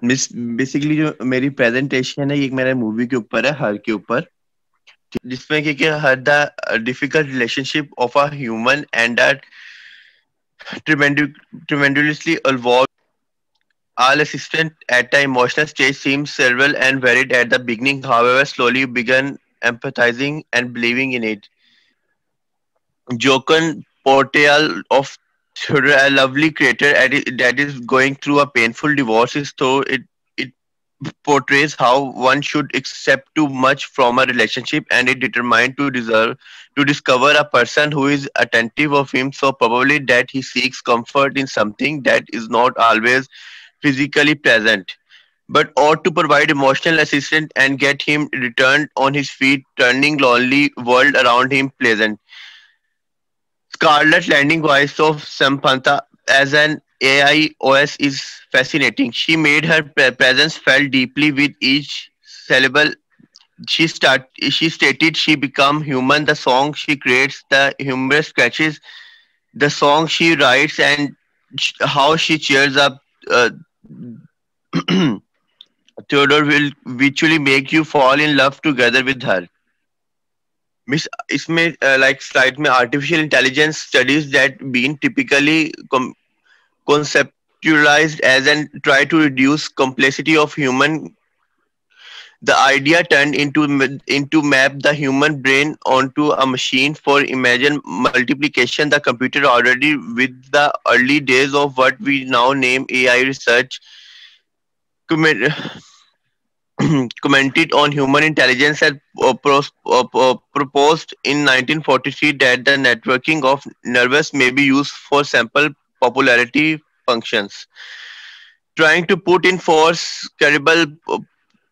Miss basically जो मेरी presentation है ये एक मेरे मूवी के ऊपर है, हर के ऊपर, जिसमें कि हर the difficult relationship of a human and that tremendously evolved. All assistant at the emotional stage seems several and varied at the beginning, however, slowly began empathizing and believing in it. Jochen portrayal of Theodore, a lovely creator that is going through a painful divorce, is though it portrays how one should accept too much from a relationship and is determined to discover a person who is attentive of him, so probably that he seeks comfort in something that is not always physically present but ought to provide emotional assistance and get him returned on his feet, turning lonely world around him pleasant. Scarlet Landing voice of Samantha as an AI OS is fascinating. She made her presence felt deeply with each syllable. She stated she become human. The song she creates, the humorous sketches, the song she writes, and how she cheers up. Theodore will virtually make you fall in love together with her. Miss इसमें like slide में artificial intelligence studies that been typically conceptualized as and try to reduce complexity of human. The idea turned into map the human brain onto a machine for imagine multiplication. The computer already with the early days of what we now name AI research commi- commented on human intelligence had proposed in 1943 that the networking of nerves may be used for sample popularity functions. Trying to put in force terrible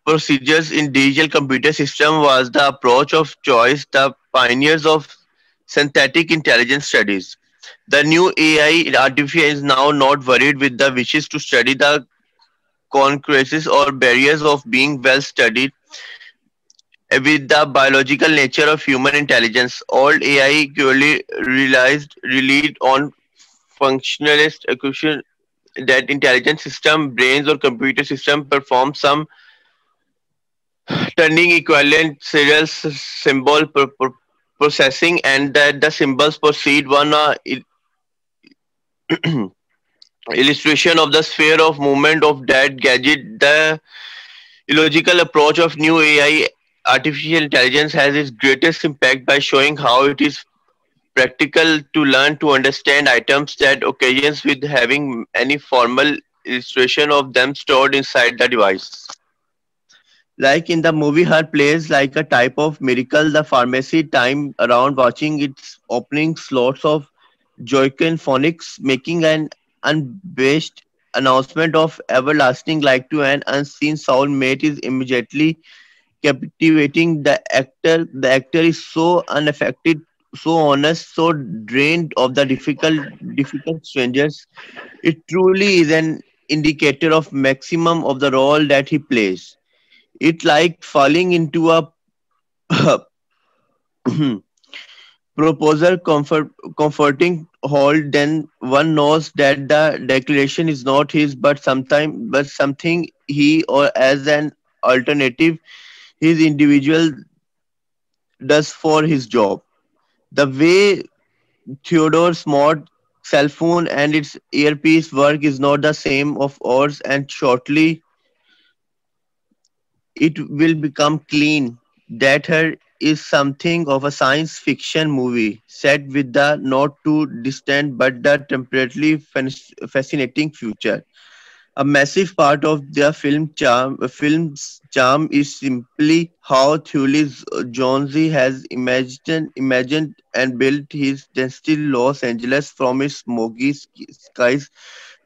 procedures in digital computer system was the approach of choice. The pioneers of synthetic intelligence studies. The new AI artificial is now not worried with the wishes to study the consequences or barriers of being well studied with the biological nature of human intelligence. Old AI purely relied on functionalist equation that intelligent system, brains or computer system perform some turning equivalent serial symbol processing and that the symbols proceed one illustration of the sphere of movement of that gadget. The illogical approach of new AI artificial intelligence has its greatest impact by showing how it is practical to learn to understand items that occasions with having any formal illustration of them stored inside the device. Like in the movie, her plays like a type of miracle. The pharmacy time around watching its opening slots of Joaquin Phoenix making an unabashed announcement of everlasting like to an unseen soulmate is immediately captivating. The actor is so unaffected, so honest, so drained of the difficult strangers. It truly is an indicator of maximum of the role that he plays. It like falling into a proposal comforting hold. Then one knows that the declaration is not his but something he or as an alternative his individual does for his job. The way Theodore's mod cell phone and its earpiece work is not the same of ours, and shortly it will become clean that her is something of a science fiction movie set with the not too distant but the temporarily fascinating future. A massive part of the film's charm is simply how Thule Jonesy has imagined and built his density Los Angeles from its smoky skies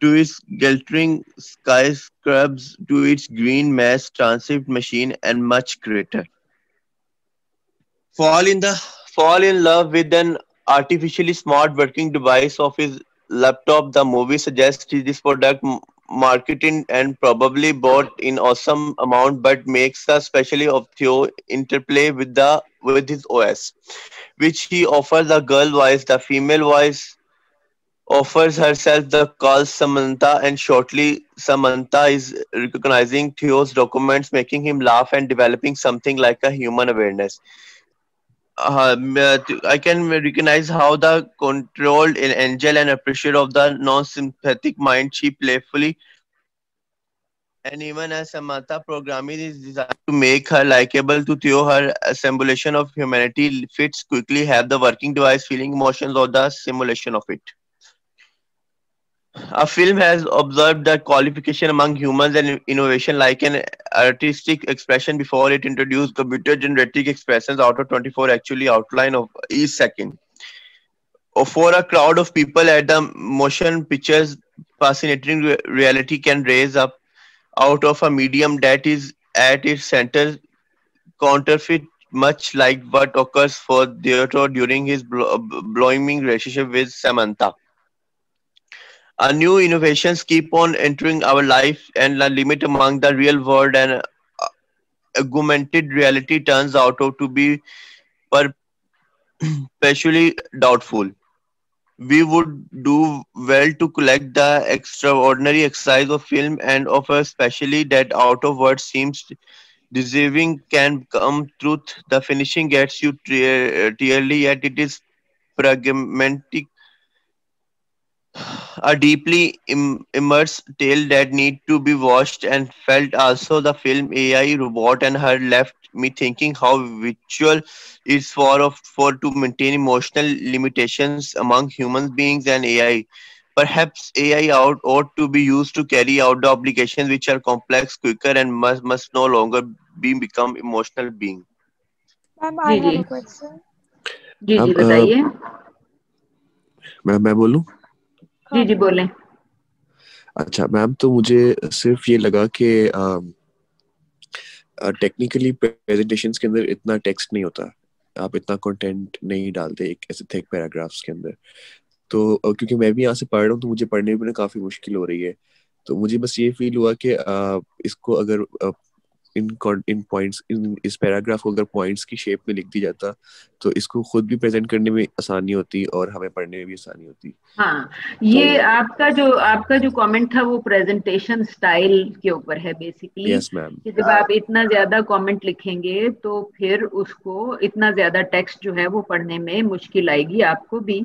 to its glittering skyscrapers to its green mass transit machine and much greater. Fall in the Fall in love with an artificially smart working device of his laptop. The movie suggests this product marketing and probably bought in awesome amount, but makes a specially of Theo interplay with his OS, which he offers the girl voice, the female voice, offers herself the call Samantha, and shortly Samantha is recognizing Theo's documents, making him laugh and developing something like a human awareness. I can recognize how the controlled in angel and appreciate of the non-sympathetic mind she playfully and even as Samantha programming is designed to make her likable to Theo, her assimilation of humanity fits quickly have the working device feeling emotions or the simulation of it. A film has observed the qualification among humans and innovation like an artistic expression before it introduced computer generated expressions out of 24 actually outline of each second. Or for a crowd of people at the motion pictures, fascinating reality can raise up out of a medium that is at its center counterfeit, much like what occurs for Theodore during his blooming relationship with Samantha. New innovations keep on entering our life, and the limit among the real world and augmented reality turns out to be perpetually doubtful. We would do well to collect the extraordinary exercise of film and of especially that out of what seems deserving can come truth. The finishing gets you clearly, yet it is pragmatic, a deeply immersed tale that need to be watched and felt. Also, the film AI robot and her left me thinking how virtual is for to maintain emotional limitations among human beings and AI. Perhaps AI ought to be used to carry out the obligations which are complex, quicker, and must no longer be become emotional being. Ma'am, I जी have जी a question. जी ma'am जी बताइए। मैं बोलूं? जी जी बोलिए। बोलें। अच्छा मैम, तो मुझे सिर्फ ये लगा कि टेक्निकली प्रेजेंटेशंस के अंदर इतना टेक्स्ट नहीं होता, आप इतना कंटेंट नहीं डालते एक ऐसे थिक पैराग्राफ्स के अंदर। तो क्योंकि मैं भी यहाँ से पढ़ रहा हूँ तो मुझे पढ़ने में ना काफी मुश्किल हो रही है। तो मुझे बस ये फील हुआ कि इसको अगर इन पॉइंट्स इस पैराग्राफ को अगर पॉइंट्स की शेप में लिख दी जाता तो इसको खुद भी प्रेजेंट करने में आसानी होती और हमें पढ़ने में भी आसानी होती। हाँ, ये तो आपका जो कमेंट था वो प्रेजेंटेशन स्टाइल के ऊपर है बेसिकली, यस मैम। कि जब आप इतना ज्यादा कमेंट लिखेंगे तो फिर उसको इतना ज्यादा टेक्स्ट जो है वो पढ़ने में मुश्किल आएगी आपको भी।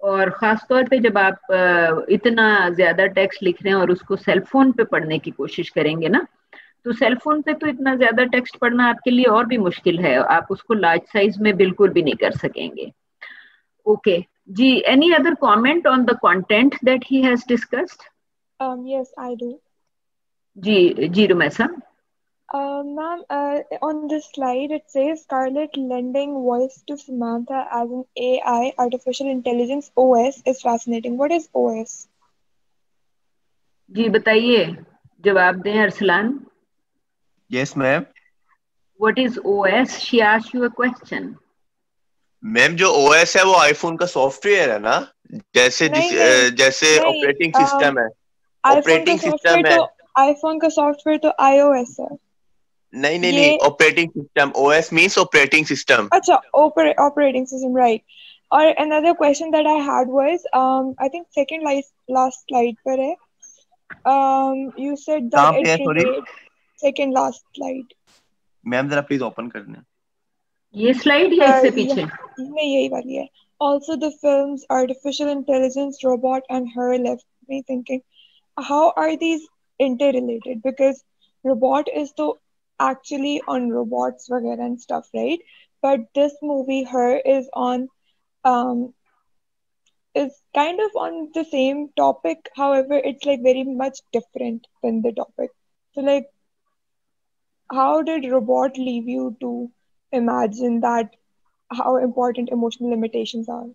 और खास तौर पे जब आप इतना ज्यादा टेक्स्ट लिख रहे हैं और उसको सेल फोन पे पढ़ने की कोशिश करेंगे ना, तो सेल फोन पे तो इतना ज्यादा टेक्स्ट पढ़ना आपके लिए और भी मुश्किल है, आप उसको लार्ज साइज में बिल्कुल भी नहीं कर सकेंगे। Okay ji, any other comment on the content that he has discussed? Yes, I do. जी Rumaisa. Ma'am, on this slide it says Scarlett lending voice to Samantha as an AI, artificial intelligence OS is fascinating. What is OS? जी बताइए, जवाब दें Arsalan. Yes, ma'am. What is OS? She asked you a question. Ma'am जो OS है वो iPhone का software है ना, जैसे नहीं जैसे नहीं, ऑपरेटिंग सिस्टम है। आईफोन का सॉफ्टवेयर तो आईफोन का सॉफ्टवेयर तो iOS है। नहीं नहीं ये नहीं, operating system, OS means operating system. अच्छा, operating system, right? Or another question that I had was, I think second last slide पर है. You said कहाँ that पे है? it sorry relates, second last slide. Ma'am जरा please open कर दें। ये स्लाइड या इससे पीछे? नहीं, यही वाली है. Also, the film's artificial intelligence robot and her left me thinking, how are these interrelated? Because robot is the actually on robots वगैरह and stuff, right? But this movie, her um is kind of on the same topic. However, it's like very much different than the topic. So like, how did robot leave you to imagine that how important emotional limitations are?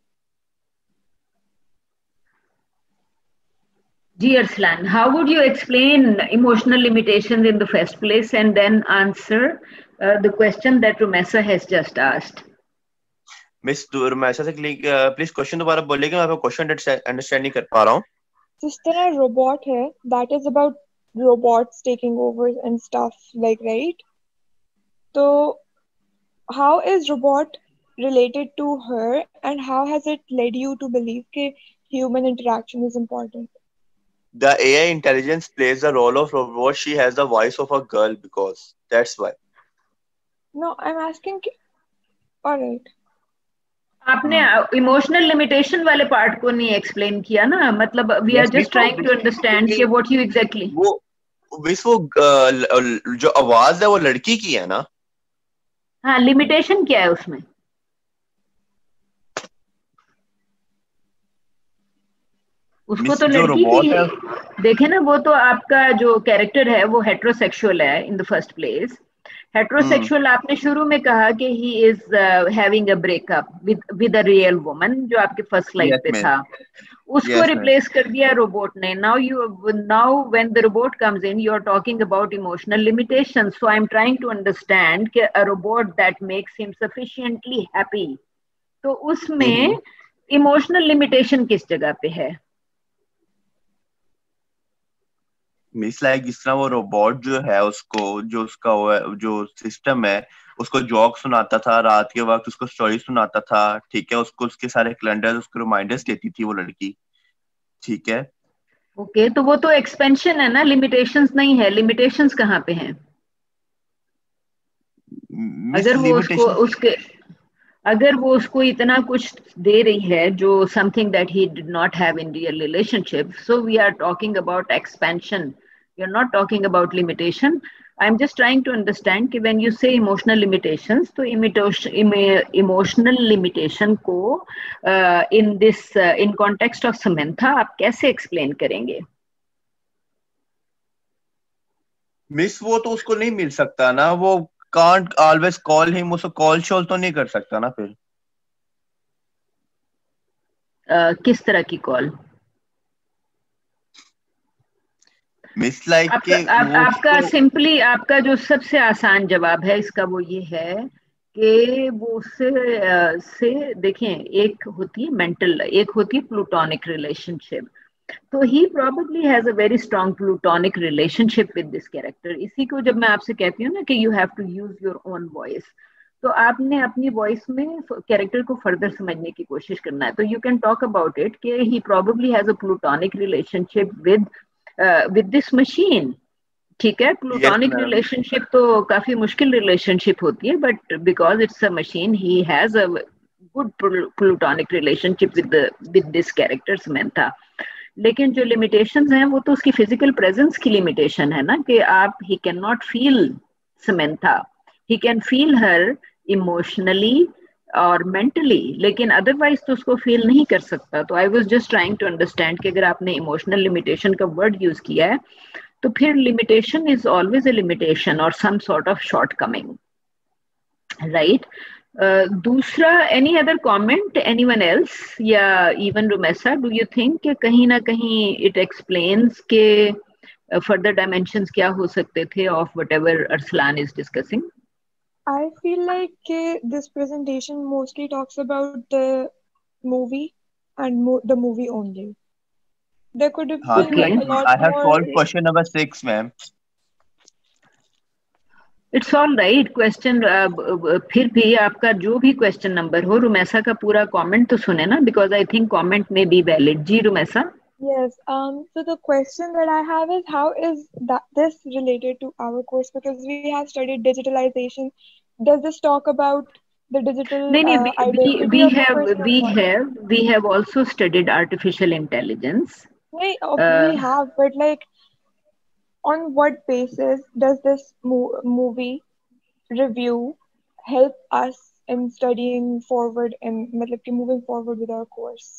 जी Arsalan, how would you explain emotional limitations in the first place and then answer the question that Rumesa has just asked? Miss Rumaisa से please question दोबारा बोलिएगा, मैं आपका question understand नहीं कर पा रहा हूँ। जिस तरह robot है, that is about robots taking over and stuff, like, right? So how is robot related to her, and how has it led you to believe that human interaction is important. The AI intelligence plays the role of robot. She has the voice of a girl because that's why. No, I'm asking. All right. आपने emotional limitation वाले part को नहीं explain किया ना, मतलब we are just trying to understand कि what you exactly. वो जो आवाज है वो लड़की की है ना। हाँ, लिमिटेशन क्या है उसमें? उसको तो लड़की की देखे ना, वो तो आपका जो कैरेक्टर है वो हेट्रोसेक्सुअल है in the first place. Heterosexual आपने शुरू में कहा कि he is having a breakup with a real woman, जो आपके फर्स्ट स्लाइड पे था, उसको रिप्लेस कर दिया रोबोट ने। Now when the robot comes in you are talking about emotional limitations, so I am trying to understand कि a robot that makes him sufficiently happy, तो उसमें इमोशनल लिमिटेशन किस जगह पे है? मिस लाइक जिस तरह वो रोबोट जो है उसको जो उसका जो सिस्टम है उसको जोक सुनाता था रात के वक्त, उसको स्टोरी सुनाता था, ठीक है, उसको उसके सारे कैलेंडर उसको रिमाइंडर्स देती थी वो लड़की, ठीक है। ओके, तो वो तो एक्सपेंशन है ना, लिमिटेशंस नहीं है। लिमिटेशंस कहाँ पे हैं? अगर वो उसको इतना कुछ दे रही है जो something that he did not have in real relationship, so we are talking about expansion, we are not talking about limitation. I am just trying to understand कि when you say emotional limitations, तो emotional limitation को in context of Samantha आप कैसे explain करेंगे? Miss वो तो उसको नहीं मिल सकता ना, वो can't always call him, उसको कॉल शॉल तो नहीं कर सकता ना फिर। किस तरह की कॉल? मिस लाइक आपका सिंपली आपका जो सबसे आसान जवाब है इसका वो ये है कि वो से देखें, एक होती है मेंटल, एक होती है प्लूटोनिक रिलेशनशिप। तो ही probably has a very strong plutonic relationship with this character। इसी को जब मैं आपसे कहती हूँ ना कि you have to use your own voice, तो आपने अपनी वॉइस में कैरेक्टर को फर्दर समझने की कोशिश करना है। तो you can talk about it कि he probably has a plutonic relationship with this machine, ठीक है। प्लूटोनिक रिलेशनशिप तो काफी मुश्किल रिलेशनशिप होती है, but because it's a machine he has a good plutonic relationship with this character Samantha. लेकिन जो लिमिटेशंस हैं वो तो उसकी फिजिकल प्रेजेंस की लिमिटेशन है ना, कि आप he can not feel Samantha, he can feel her emotionally और मेंटली, लेकिन अदरवाइज तो उसको फील नहीं कर सकता। तो I was just trying to understand कि अगर आपने इमोशनल लिमिटेशन का वर्ड यूज किया है तो फिर limitation is always a limitation और some sort of shortcoming, right? दूसरा, any other comment, anyone else, या even Rumaisa, do you think कि कहीं ना कहीं इट एक्सप्लेन्स के फर्दर डायमेंशंस क्या हो सकते थे of whatever Arsalan is discussing? I feel like this presentation mostly talks about the movie and the movie only. There could have been a lot more. I have solved question number 6, ma'am. It's all right. Question फिर भी आपका जो भी question number हो, रुमेसा का पूरा comment तो सुने ना, बिकॉज आई थिंक कमेंट में बी वैलिड। जी Rumesa. Yes. So the question that I have is, how is this related to our course? Because we have studied digitalization. Does this talk about the digital identity of a person? We have also studied artificial intelligence. We have, but like, on what basis does this movie review help us in studying forward and मतलब moving forward with our course?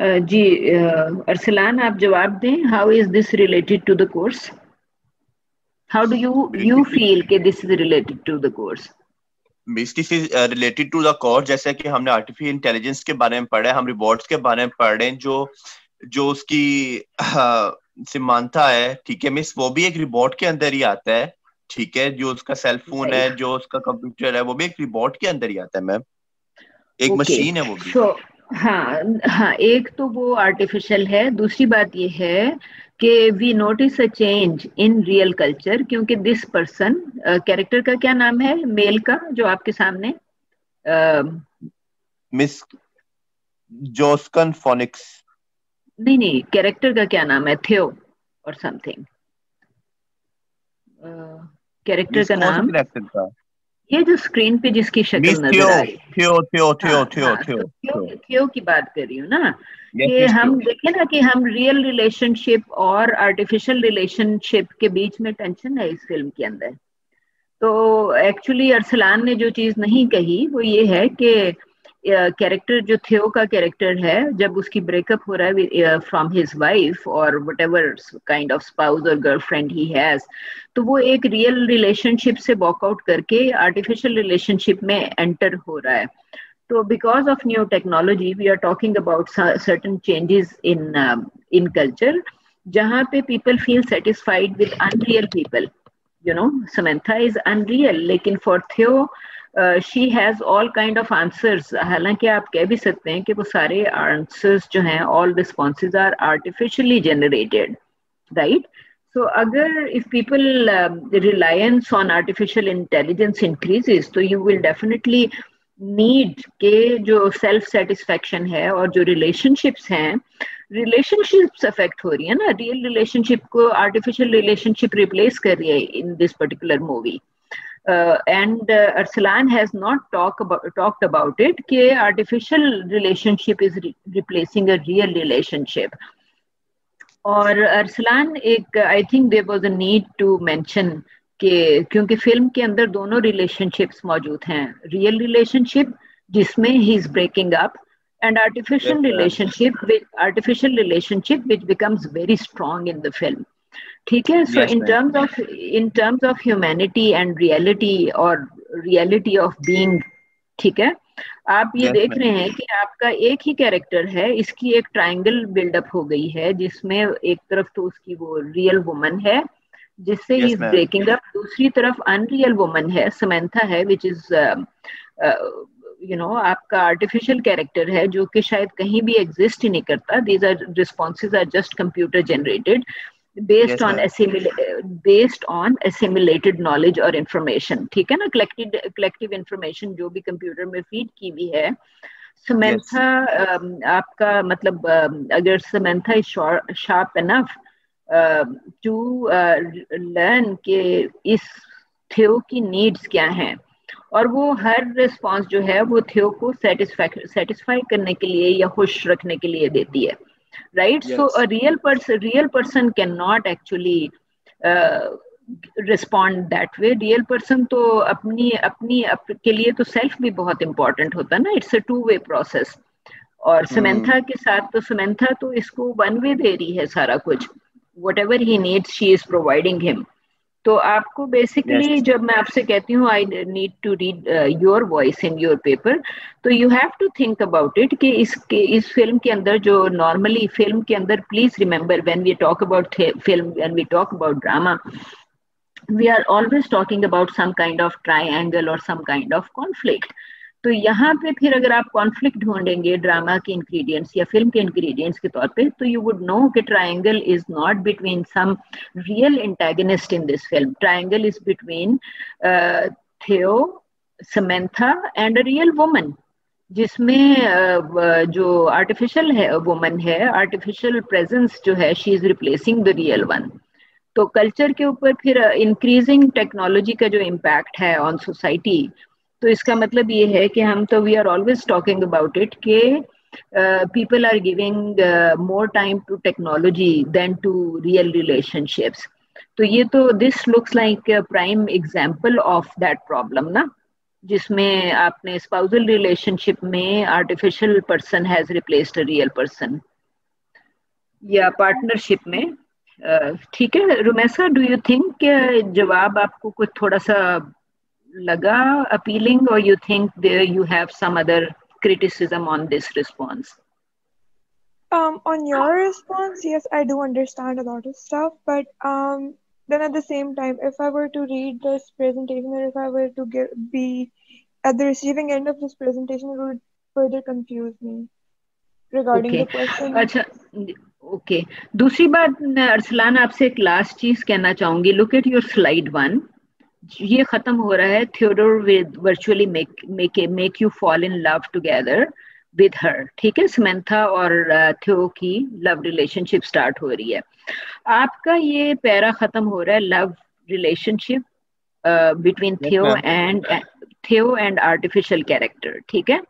जी अरसलान आप जवाब दें। How is this related to the course? How do you feel कि this is related to the course? This is related to the course. जैसे कि हमने artificial intelligence के बारे में पढ़ा है, हम रोबोट्स के बारे में पढ़ रहे हैं, जो उसकी समंथा है, ठीक है मिस, वो भी एक रोबोट के अंदर ही आता है, ठीक है। जो उसका सेल फोन है, जो उसका कंप्यूटर है, वो भी एक रोबोट के अंदर ही आता है मैम, एक मशीन है वो भी। So, हाँ, एक तो वो आर्टिफिशियल है। दूसरी बात ये है कि we notice a change in real culture, क्योंकि दिस पर्सन, कैरेक्टर का क्या नाम है मेल का जो आपके सामने? Miss Joaquin Phoenix. नहीं, कैरेक्टर का क्या नाम है? थियो और समथिंग, कैरेक्टर का कौन से नाम, कैरेक्टर का? ये जो स्क्रीन पे जिसकी शक्ल मिस नजर थियो आ रही है। थियो थियो थियो हाँ थियो हाँ, थियो तो थियो थियो। थियो की बात कर रही हूँ ना, यस कि मिस थियो। हम देखें ना कि हम रियल रिलेशनशिप और आर्टिफिशियल रिलेशनशिप के बीच में टेंशन है इस फिल्म के अंदर। तो एक्चुअली अरसलान ने जो चीज नहीं कही वो ये है कि कैरेक्टर जो थियो का कैरेक्टर है, जब उसकी ब्रेकअप हो रहा है फ्रॉम हिज वाइफ और what ever kind of spouse और गर्लफ्रेंड ही हैज, तो वो एक रियल रिलेशनशिप से वॉकआउट करके आर्टिफिशियल रिलेशनशिप में एंटर हो रहा है। So because of new technology, we are talking about certain changes in culture, जहाँ पे people feel satisfied with unreal people. You know, Samantha is unreal, लेकिन for Theo, she has all kind of answers. हालांकि आप कह भी सकते हैं कि वो सारे answers जो हैं, all responses are artificially generated, right? So अगर if people the reliance on artificial intelligence increases, तो you will definitely नीड के जो सेल्फ सेटिस्फेक्शन है और जो रिलेशनशिप्स हैं, रिलेशनशिप्स अफेक्ट हो रही है ना, रियल रिलेशनशिप को आर्टिफिशियल रिलेशनशिप रिप्लेस कर रही है in this particular movie. And Arsalan has not talked about it कि artificial relationship is replacing a real relationship. और अरसलान एक, I think there was a need to mention कि क्योंकि फिल्म के अंदर दोनों रिलेशनशिप्स मौजूद हैं, रियल रिलेशनशिप जिसमें he is breaking up and artificial relationship which becomes very strong in the film. ठीक है, so in terms of humanity and reality और रियलिटी ऑफ बीइंग, ठीक है, आप ये देख रहे हैं कि आपका एक ही कैरेक्टर है, इसकी एक ट्रायंगल बिल्डअप हो गई है जिसमें एक तरफ तो उसकी वो रियल वुमन है जिससे ही इज ब्रेकिंग अप, दूसरी तरफ अनरियल वुमन है, समंथा है, विच इज यू नो आपका आर्टिफिशियल कैरेक्टर है जो कि शायद कहीं भी एग्जिस्ट ही नहीं करता। These are responses are just computer generated based on assimilated knowledge और information, ठीक है ना, collective information जो भी कंप्यूटर में फीड की हुई है। समंथा आपका मतलब अगर Samantha is sharp enough to learn के इस थियो की नीड्स क्या हैं, और वो हर रिस्पॉन्स जो है वो थियो को सेटिस्फाई करने के लिए या खुश रखने के लिए देती है, right? Yes. So a real person cannot actually respond that way. Real person तो अपनी के लिए तो सेल्फ भी बहुत important होता है ना, it's a two-way process। और समंथा के साथ तो समंथा तो इसको one way दे रही है सारा कुछ, whatever he needs she is providing him। तो आपको बेसिकली जब मैं आपसे कहती हूँ I need to read your voice in your paper, तो you have to think about it कि इस फिल्म के अंदर जो नॉर्मली फिल्म के अंदर, please remember when we talk about film, when we talk about drama, we are always talking about some kind of triangle और some kind of conflict. तो यहाँ पे फिर अगर आप कॉन्फ्लिक्ट ढूंढेंगे ड्रामा के इंग्रेडिएंट्स या फिल्म के इंग्रेडिएंट्स के तौर पे, तो यू वुड नो कि triangle is not between some real antagonist in this film, triangle is between Theo, Samantha and a real woman, जिसमें जो आर्टिफिशियल है वुमन है, आर्टिफिशियल प्रेजेंस जो है, she is replacing the real one. तो culture के ऊपर फिर इंक्रीजिंग टेक्नोलॉजी का जो इम्पैक्ट है ऑन सोसाइटी, तो इसका मतलब ये है कि हम तो we are always talking about it कि people are giving more time to technology than to real relationships। तो ये तो this looks like a prime example of that problem ना, जिसमें आपने spousal relationship में artificial person has replaced a real person या partnership में। ठीक है रुमैसा, डू यू थिंक जवाब आपको कुछ थोड़ा सा लगा appealing, or you think there you have some other criticism on this response? On your response, yes, I do understand a lot of stuff, but then at the same time, if I were to read this presentation, or if I were to be at the receiving end of this presentation, it would further confuse me regarding the question. अच्छा, okay. दूसरी बात अरसलान आपसे एक last चीज कहना चाहूंगी। Look at your slide 1. ये खत्म हो रहा है, Theodore will virtually make you fall in love together, with her, ठीक है, समंथा और थियो की लव रिलेशनशिप स्टार्ट हो रही है। आपका ये पैरा खत्म हो रहा है लव रिलेशनशिप बिटवीन थियो एंड आर्टिफिशियल कैरेक्टर, ठीक है।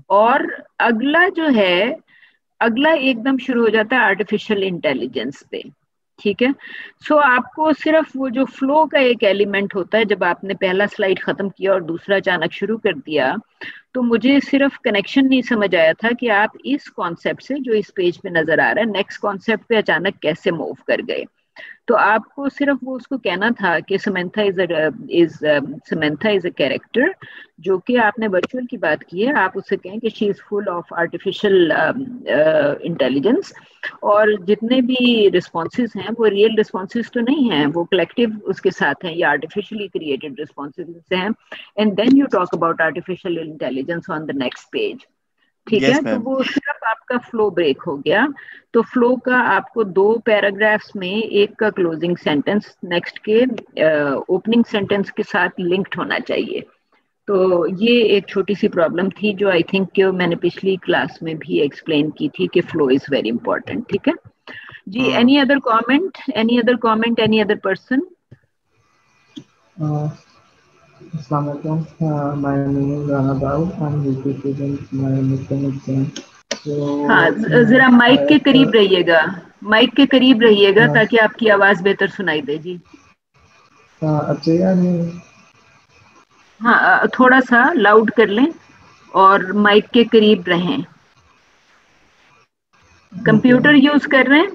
और अगला जो है, अगला एकदम शुरू हो जाता है आर्टिफिशियल इंटेलिजेंस पे, ठीक है। सो आपको सिर्फ वो जो फ्लो का एक एलिमेंट होता है, जब आपने पहला स्लाइड खत्म किया और दूसरा अचानक शुरू कर दिया, तो मुझे सिर्फ कनेक्शन नहीं समझ आया था कि आप इस कॉन्सेप्ट से जो इस पेज पे नजर आ रहा है नेक्स्ट कॉन्सेप्ट पे अचानक कैसे मूव कर गए। तो आपको सिर्फ वो उसको कहना था कि समंथा इज अ कैरेक्टर, जो कि आपने वर्चुअल की बात की है, आप उससे कहें कि she is full of artificial intelligence, और जितने भी रिस्पॉन्सेज हैं वो रियल रिस्पॉन्सेज तो नहीं हैं, वो कलेक्टिव उसके साथ हैं, या आर्टिफिशियली क्रिएटेड रिस्पॉन्सेज हैं। And then you talk about artificial intelligence on the next page, ठीक है। तो वो सिर्फ आपका फ्लो ब्रेक हो गया। तो फ्लो का आपको 2 पैराग्राफ्स में एक का क्लोजिंग सेंटेंस नेक्स्ट के ओपनिंग सेंटेंस के साथ लिंक्ड होना चाहिए। तो ये एक छोटी सी प्रॉब्लम थी जो आई थिंक मैंने पिछली क्लास में भी एक्सप्लेन की थी कि फ्लो इज वेरी इंपॉर्टेंट, ठीक है जी। Any other comment, any other person? Assalamualaikum. My name is Rana Daud. I'm here to present my midterm exam. हाँ, जरा माइक के करीब रहिएगा, माइक के करीब रहिएगा ताकि आपकी आवाज बेहतर सुनाई दे जी। अच्छा यार, हाँ, थोड़ा सा लाउड कर लें और माइक के करीब रहें। कंप्यूटर यूज कर रहे हैं?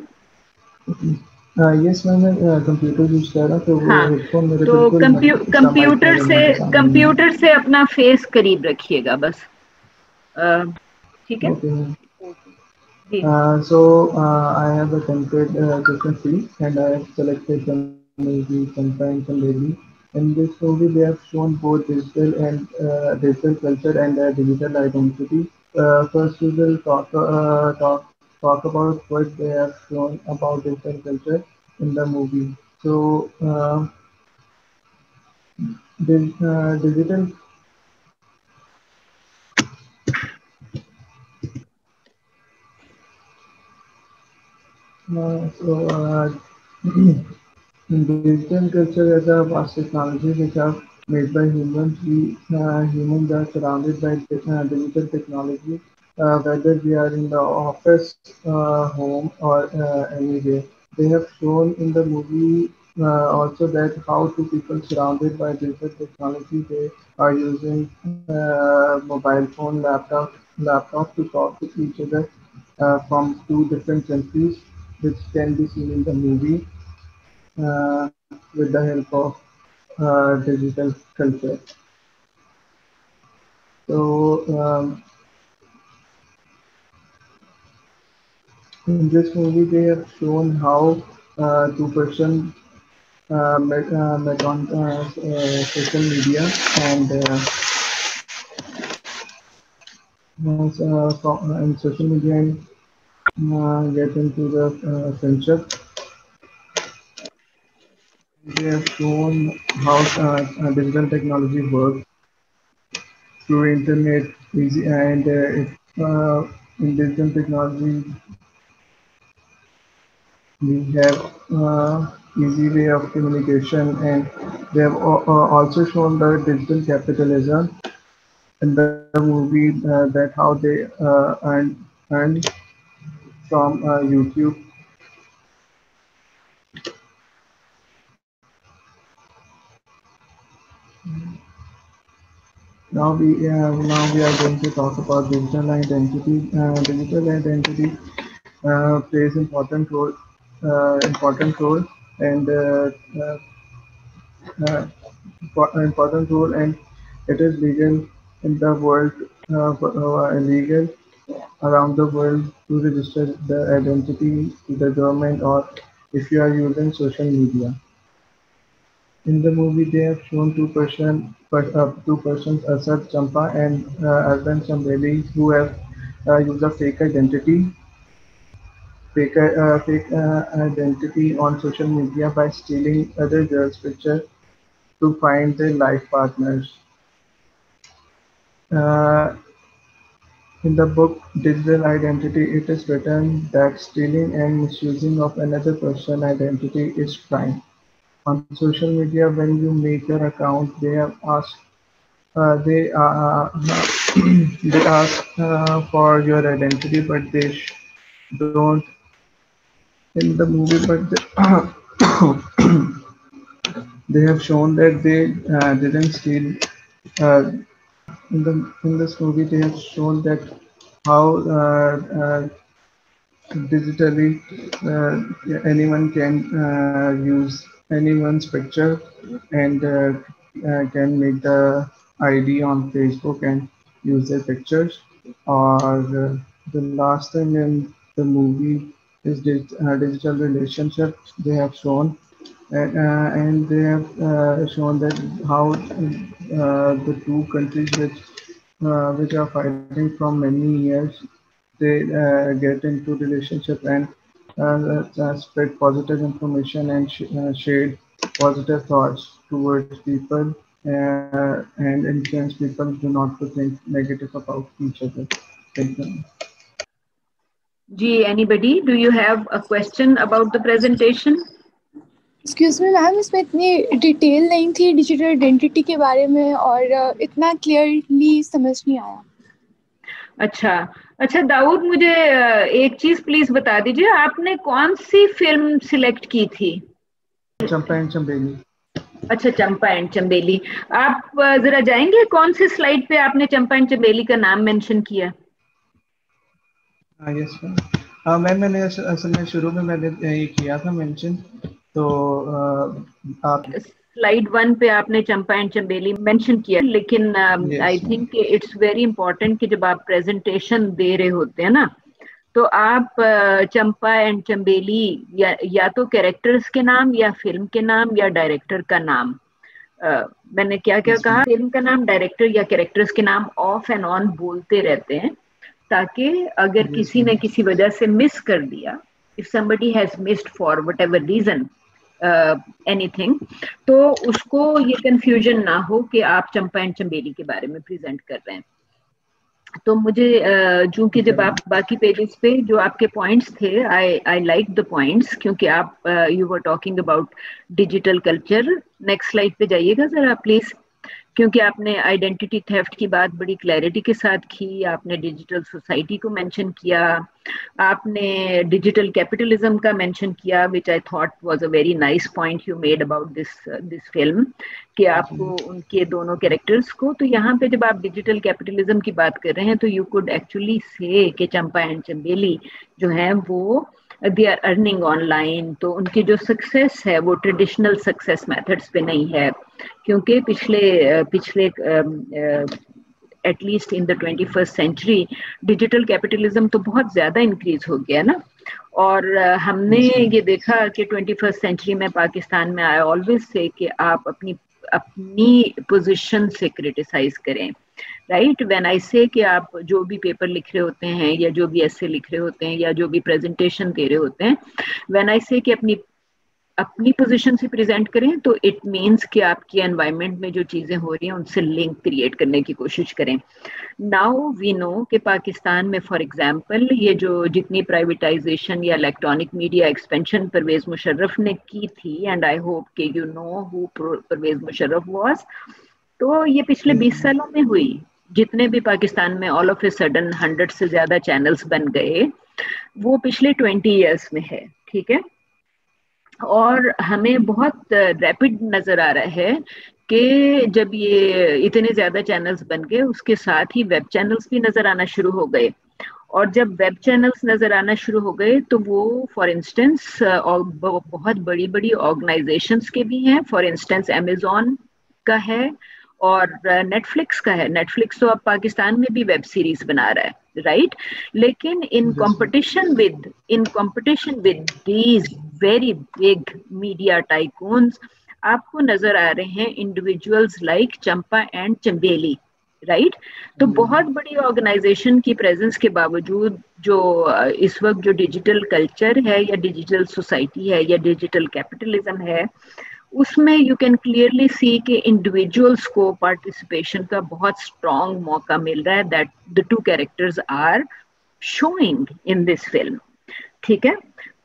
यस मैंने कंप्यूटर यूज कर रहा, तो हाँ, हेडफोन मेरे तो कंप्यूटर से अपना फेस करीब रखिएगा बस, ठीक है। So I have attempted question 3 and I have selected the movie Sometimes and Lately. In this movie, they have shown both digital culture and digital identity. First, we will talk about what they have shown about digital culture in the movie. So, digital. Digital culture is a vast technology which are made by humans. Humans are surrounded by digital technology, whether we are in the office, home, or anywhere. They have shown in the movie also that how two people surrounded by digital technology, they are using mobile phone, laptop to talk to each other from 2 different countries, which can be seen in the movie with the help of digital culture. So in this movie, they have shown how 2 persons met on social media and in social media and get into the friendship. They have shown how digital technology works through internet, easy and in digital technology we have easy way of communication, and they have also shown the digital capitalism in the movie that how they earn from YouTube. Now we are going to talk about digital identity. Digital identity plays important role, and important role, and it is legal in the world, illegal around the world to register the identity to the government, or if you are using social media. In the movie, they have shown two persons, Asad Champa and Arvind Sambeli, who have used a fake identity on social media by stealing other girls' pictures to find their life partners. In the book Digital Identity, it is written that stealing and misusing of another person's identity is crime. On social media, when you make your account, they have asked, they they ask for your identity, but don't in the movie. But they have shown that they didn't steal. Uh, in this movie, they have shown that how digitally anyone can use anyone's picture and can make the ID on Facebook and use their pictures. Or the last thing in the movie is digital relationship they have shown. And they have shown that how the two countries which are fighting from many years, they get into relationship and spread positive information and share positive thoughts towards people and influence people to not to think negative about each other. Thank you. Ji, anybody, do you have a question about the presentation? Excuse me ma'am, इसमें इतनी detail नहीं थी digital identity के बारे में और इतना clearly समझ नहीं आया। अच्छा दाऊद, मुझे एक चीज प्लीज बता दीजिए, आपने कौन सी फिल्म सिलेक्ट की थी? चंपा एंड चंबेली। अच्छा, चंपा एंड चंबेली। आप जरा जाएंगे कौन से स्लाइड पे आपने चंपा एंड चंबेली का नाम मेंशन किया? यस मैम, मैंने असल में शुरू में मैंने ये किया था मेंशन, तो आप स्लाइड 1 पे आपने चंपा एंड चंबेली मेंशन किया, लेकिन I think it's very important कि जब आप प्रेजेंटेशन दे रहे होते हैं ना, तो आप चंपा एंड चंबेली या तो कैरेक्टर्स के नाम या फिल्म के नाम या डायरेक्टर का नाम, मैंने क्या कहा, फिल्म का नाम, डायरेक्टर या कैरेक्टर्स के नाम ऑफ एंड ऑन बोलते रहते हैं, ताकि अगर किसी ने किसी वजह से मिस कर दिया, if somebody has missed for whatever reason anything, तो उसको ये कंफ्यूजन ना हो कि आप चंपा एंड चंबेली के बारे में प्रेजेंट कर रहे हैं। तो मुझे चूंकि जब आप बाकी पेजेस पे जो आपके पॉइंट्स थे, आई लाइक द पॉइंट्स, क्योंकि आप you were talking about digital culture. Next slide पे जाइएगा जरा प्लीज, क्योंकि आपने आइडेंटिटी थेफ्ट की बात बड़ी क्लैरिटी के साथ की, आपने डिजिटल सोसाइटी को मेंशन किया, आपने डिजिटल कैपिटलिज्म का मेंशन किया, which I thought was a very nice point you made about this film, कि आपको उनके दोनों कैरेक्टर्स को, तो यहाँ पे जब आप डिजिटल कैपिटलिज्म की बात कर रहे हैं तो यू कुड एक्चुअली से कि चंपा एंड चंबेली जो है वो दे आर अर्निंग ऑनलाइन, तो उनकी जो सक्सेस है वो ट्रेडिशनल सक्सेस मेथड्स पे नहीं है, क्योंकि पिछले at least in the 21st century digital capitalism तो बहुत ज़्यादा इंक्रीज हो गया ना, और हमने ये देखा कि 21st सेंचुरी में पाकिस्तान में आई ऑलवेज से कि आप अपनी पोजीशन से क्रिटिसाइज करें, राइट। व्हेन आई से कि आप जो भी पेपर लिख रहे होते हैं या जो भी ऐसे लिख रहे होते हैं या जो भी प्रेजेंटेशन दे रहे होते हैं, व्हेन आई से कि अपनी पोजीशन से प्रेजेंट करें, तो इट मीन्स कि आपकी एनवायरनमेंट में जो चीज़ें हो रही हैं उनसे लिंक क्रिएट करने की कोशिश करें। नाउ वी नो कि पाकिस्तान में फॉर एग्जांपल ये जो जितनी प्राइवेटाइजेशन या electronic media expansion Parvez Musharraf ने की थी, एंड आई होप कि you know who Parvez Musharraf was, तो ये पिछले 20 सालों में हुई। जितने भी पाकिस्तान में ऑल ऑफ ए सडन 100 से ज़्यादा चैनल्स बन गए, वो पिछले 20 ईयर्स में है, ठीक है। और हमें बहुत रैपिड नज़र आ रहा है कि जब ये इतने ज़्यादा चैनल्स बन गए, उसके साथ ही वेब चैनल्स भी नज़र आना शुरू हो गए, और जब वेब चैनल्स नज़र आना शुरू हो गए तो वो फॉर इंस्टेंस बहुत बड़ी बड़ी ऑर्गेनाइजेशंस के भी हैं, फॉर इंस्टेंस अमेज़ॉन का है और नेटफ्लिक्स का है। नेटफ्लिक्स तो अब पाकिस्तान में भी वेब सीरीज बना रहा है, राइट। लेकिन in competition with these very big media tycoons आपको नजर आ रहे हैं individuals like Champa and Chambeli, right. तो बहुत बड़ी ऑर्गेनाइजेशन की प्रेजेंस के बावजूद जो इस वक्त जो डिजिटल कल्चर है या डिजिटल सोसाइटी है या डिजिटल कैपिटलिज्म है, उसमें यू कैन क्लियरली सी कि इंडिविजुअल्स को पार्टिसिपेशन का बहुत स्ट्रॉन्ग मौका मिल रहा है, that the two characters are showing in this film. ठीक है,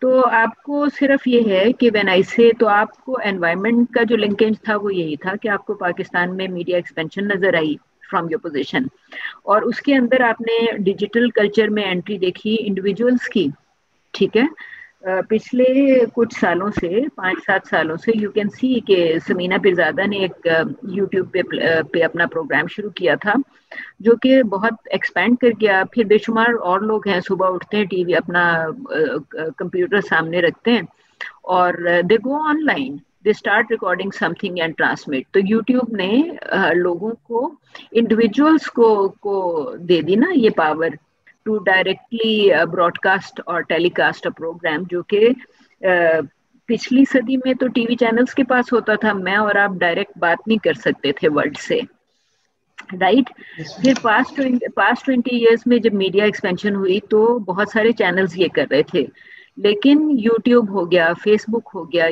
तो आपको सिर्फ ये है कि व्हेन आई से, तो आपको एनवायरनमेंट का जो लिंकेज था वो यही था कि आपको पाकिस्तान में मीडिया एक्सपेंशन नजर आई फ्रॉम योर पोजीशन, और उसके अंदर आपने डिजिटल कल्चर में एंट्री देखी इंडिविजुअल्स की। ठीक है, पिछले कुछ सालों से 5-7 सालों से यू कैन सी कि समीना पीरजादा ने एक यूट्यूब पे अपना प्रोग्राम शुरू किया था जो कि बहुत एक्सपेंड कर गया। फिर बेशुमार और लोग हैं, सुबह उठते हैं, टीवी अपना कंप्यूटर सामने रखते हैं और they go online, they start recording something and transmit. तो यूट्यूब ने लोगों को, इंडिविजुअल्स को दे दी ना ये पावर टू डायरेक्टली ब्रॉडकास्ट और टेलीकास्ट अ प्रोग्राम, जो कि पिछली सदी में तो टीवी चैनल्स के पास होता था, मैं और आप डायरेक्ट बात नहीं कर सकते थे वर्ल्ड से, राइट। फिर पास्ट 20 इयर्स में जब मीडिया एक्सपेंशन हुई तो बहुत सारे चैनल्स ये कर रहे थे, लेकिन यूट्यूब हो गया, फेसबुक हो गया,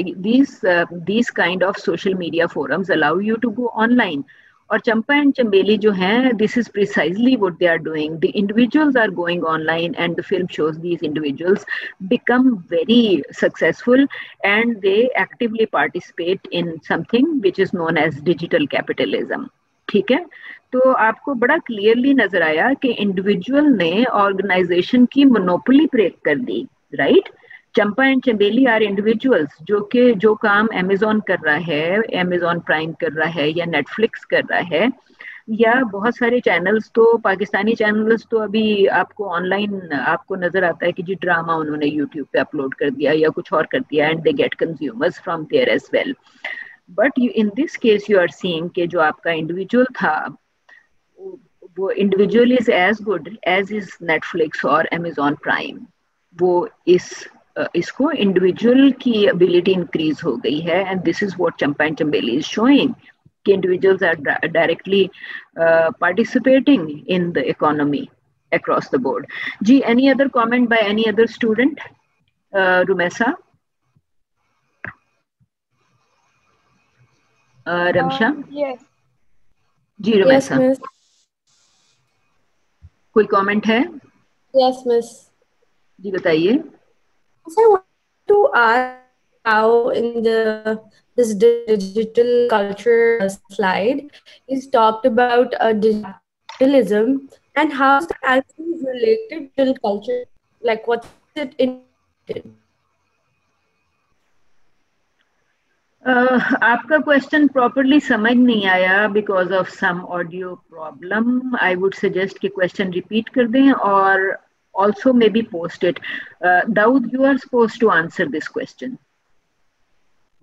these kind of social media forums allow you to go online. और चंपा एंड चंबेली जो हैं, this is precisely what they are doing. The individuals are going online and the film shows these individuals become very successful and they actively participate in something which is known as digital capitalism. ठीक है, तो आपको बड़ा clearly नजर आया कि individual ने organisation की मोनोपोली ब्रेक कर दी, right. Champa and Chambeli are individuals जो काम अमेजोन कर रहा है, अमेजोन प्राइम कर रहा है या नेटफ्लिक्स कर रहा है, या बहुत सारे चैनल्स, तो पाकिस्तानी चैनल्स तो अभी आपको ऑनलाइन आपको नजर आता है कि जी ड्रामा उन्होंने यूट्यूब पे अपलोड कर दिया या कुछ और कर दिया and they get consumers from there as well. But in this case you are seeing कि जो आपका इंडिविजुअल था वो individual is as good as is Netflix और अमेजोन प्राइम। वो इसको इंडिविजुअल की एबिलिटी इंक्रीज हो गई है and this is what Champa and Chambeli is showing कि individuals are directly participating in the economy across the board. जी, any other comment by any other student? Rumesa? Ramsha? Yes. Ji Rumaisa, Yes, miss. कोई comment है? Yes, miss. जी बताइए। So I want to ask how in this digital culture slide is talked about digitalism and how is that actually related to culture? Like what's it in? आपका question properly समझ नहीं आया because of some audio problem. I would suggest कि question repeat कर दें और also maybe post it. Daud, you are supposed to answer this question.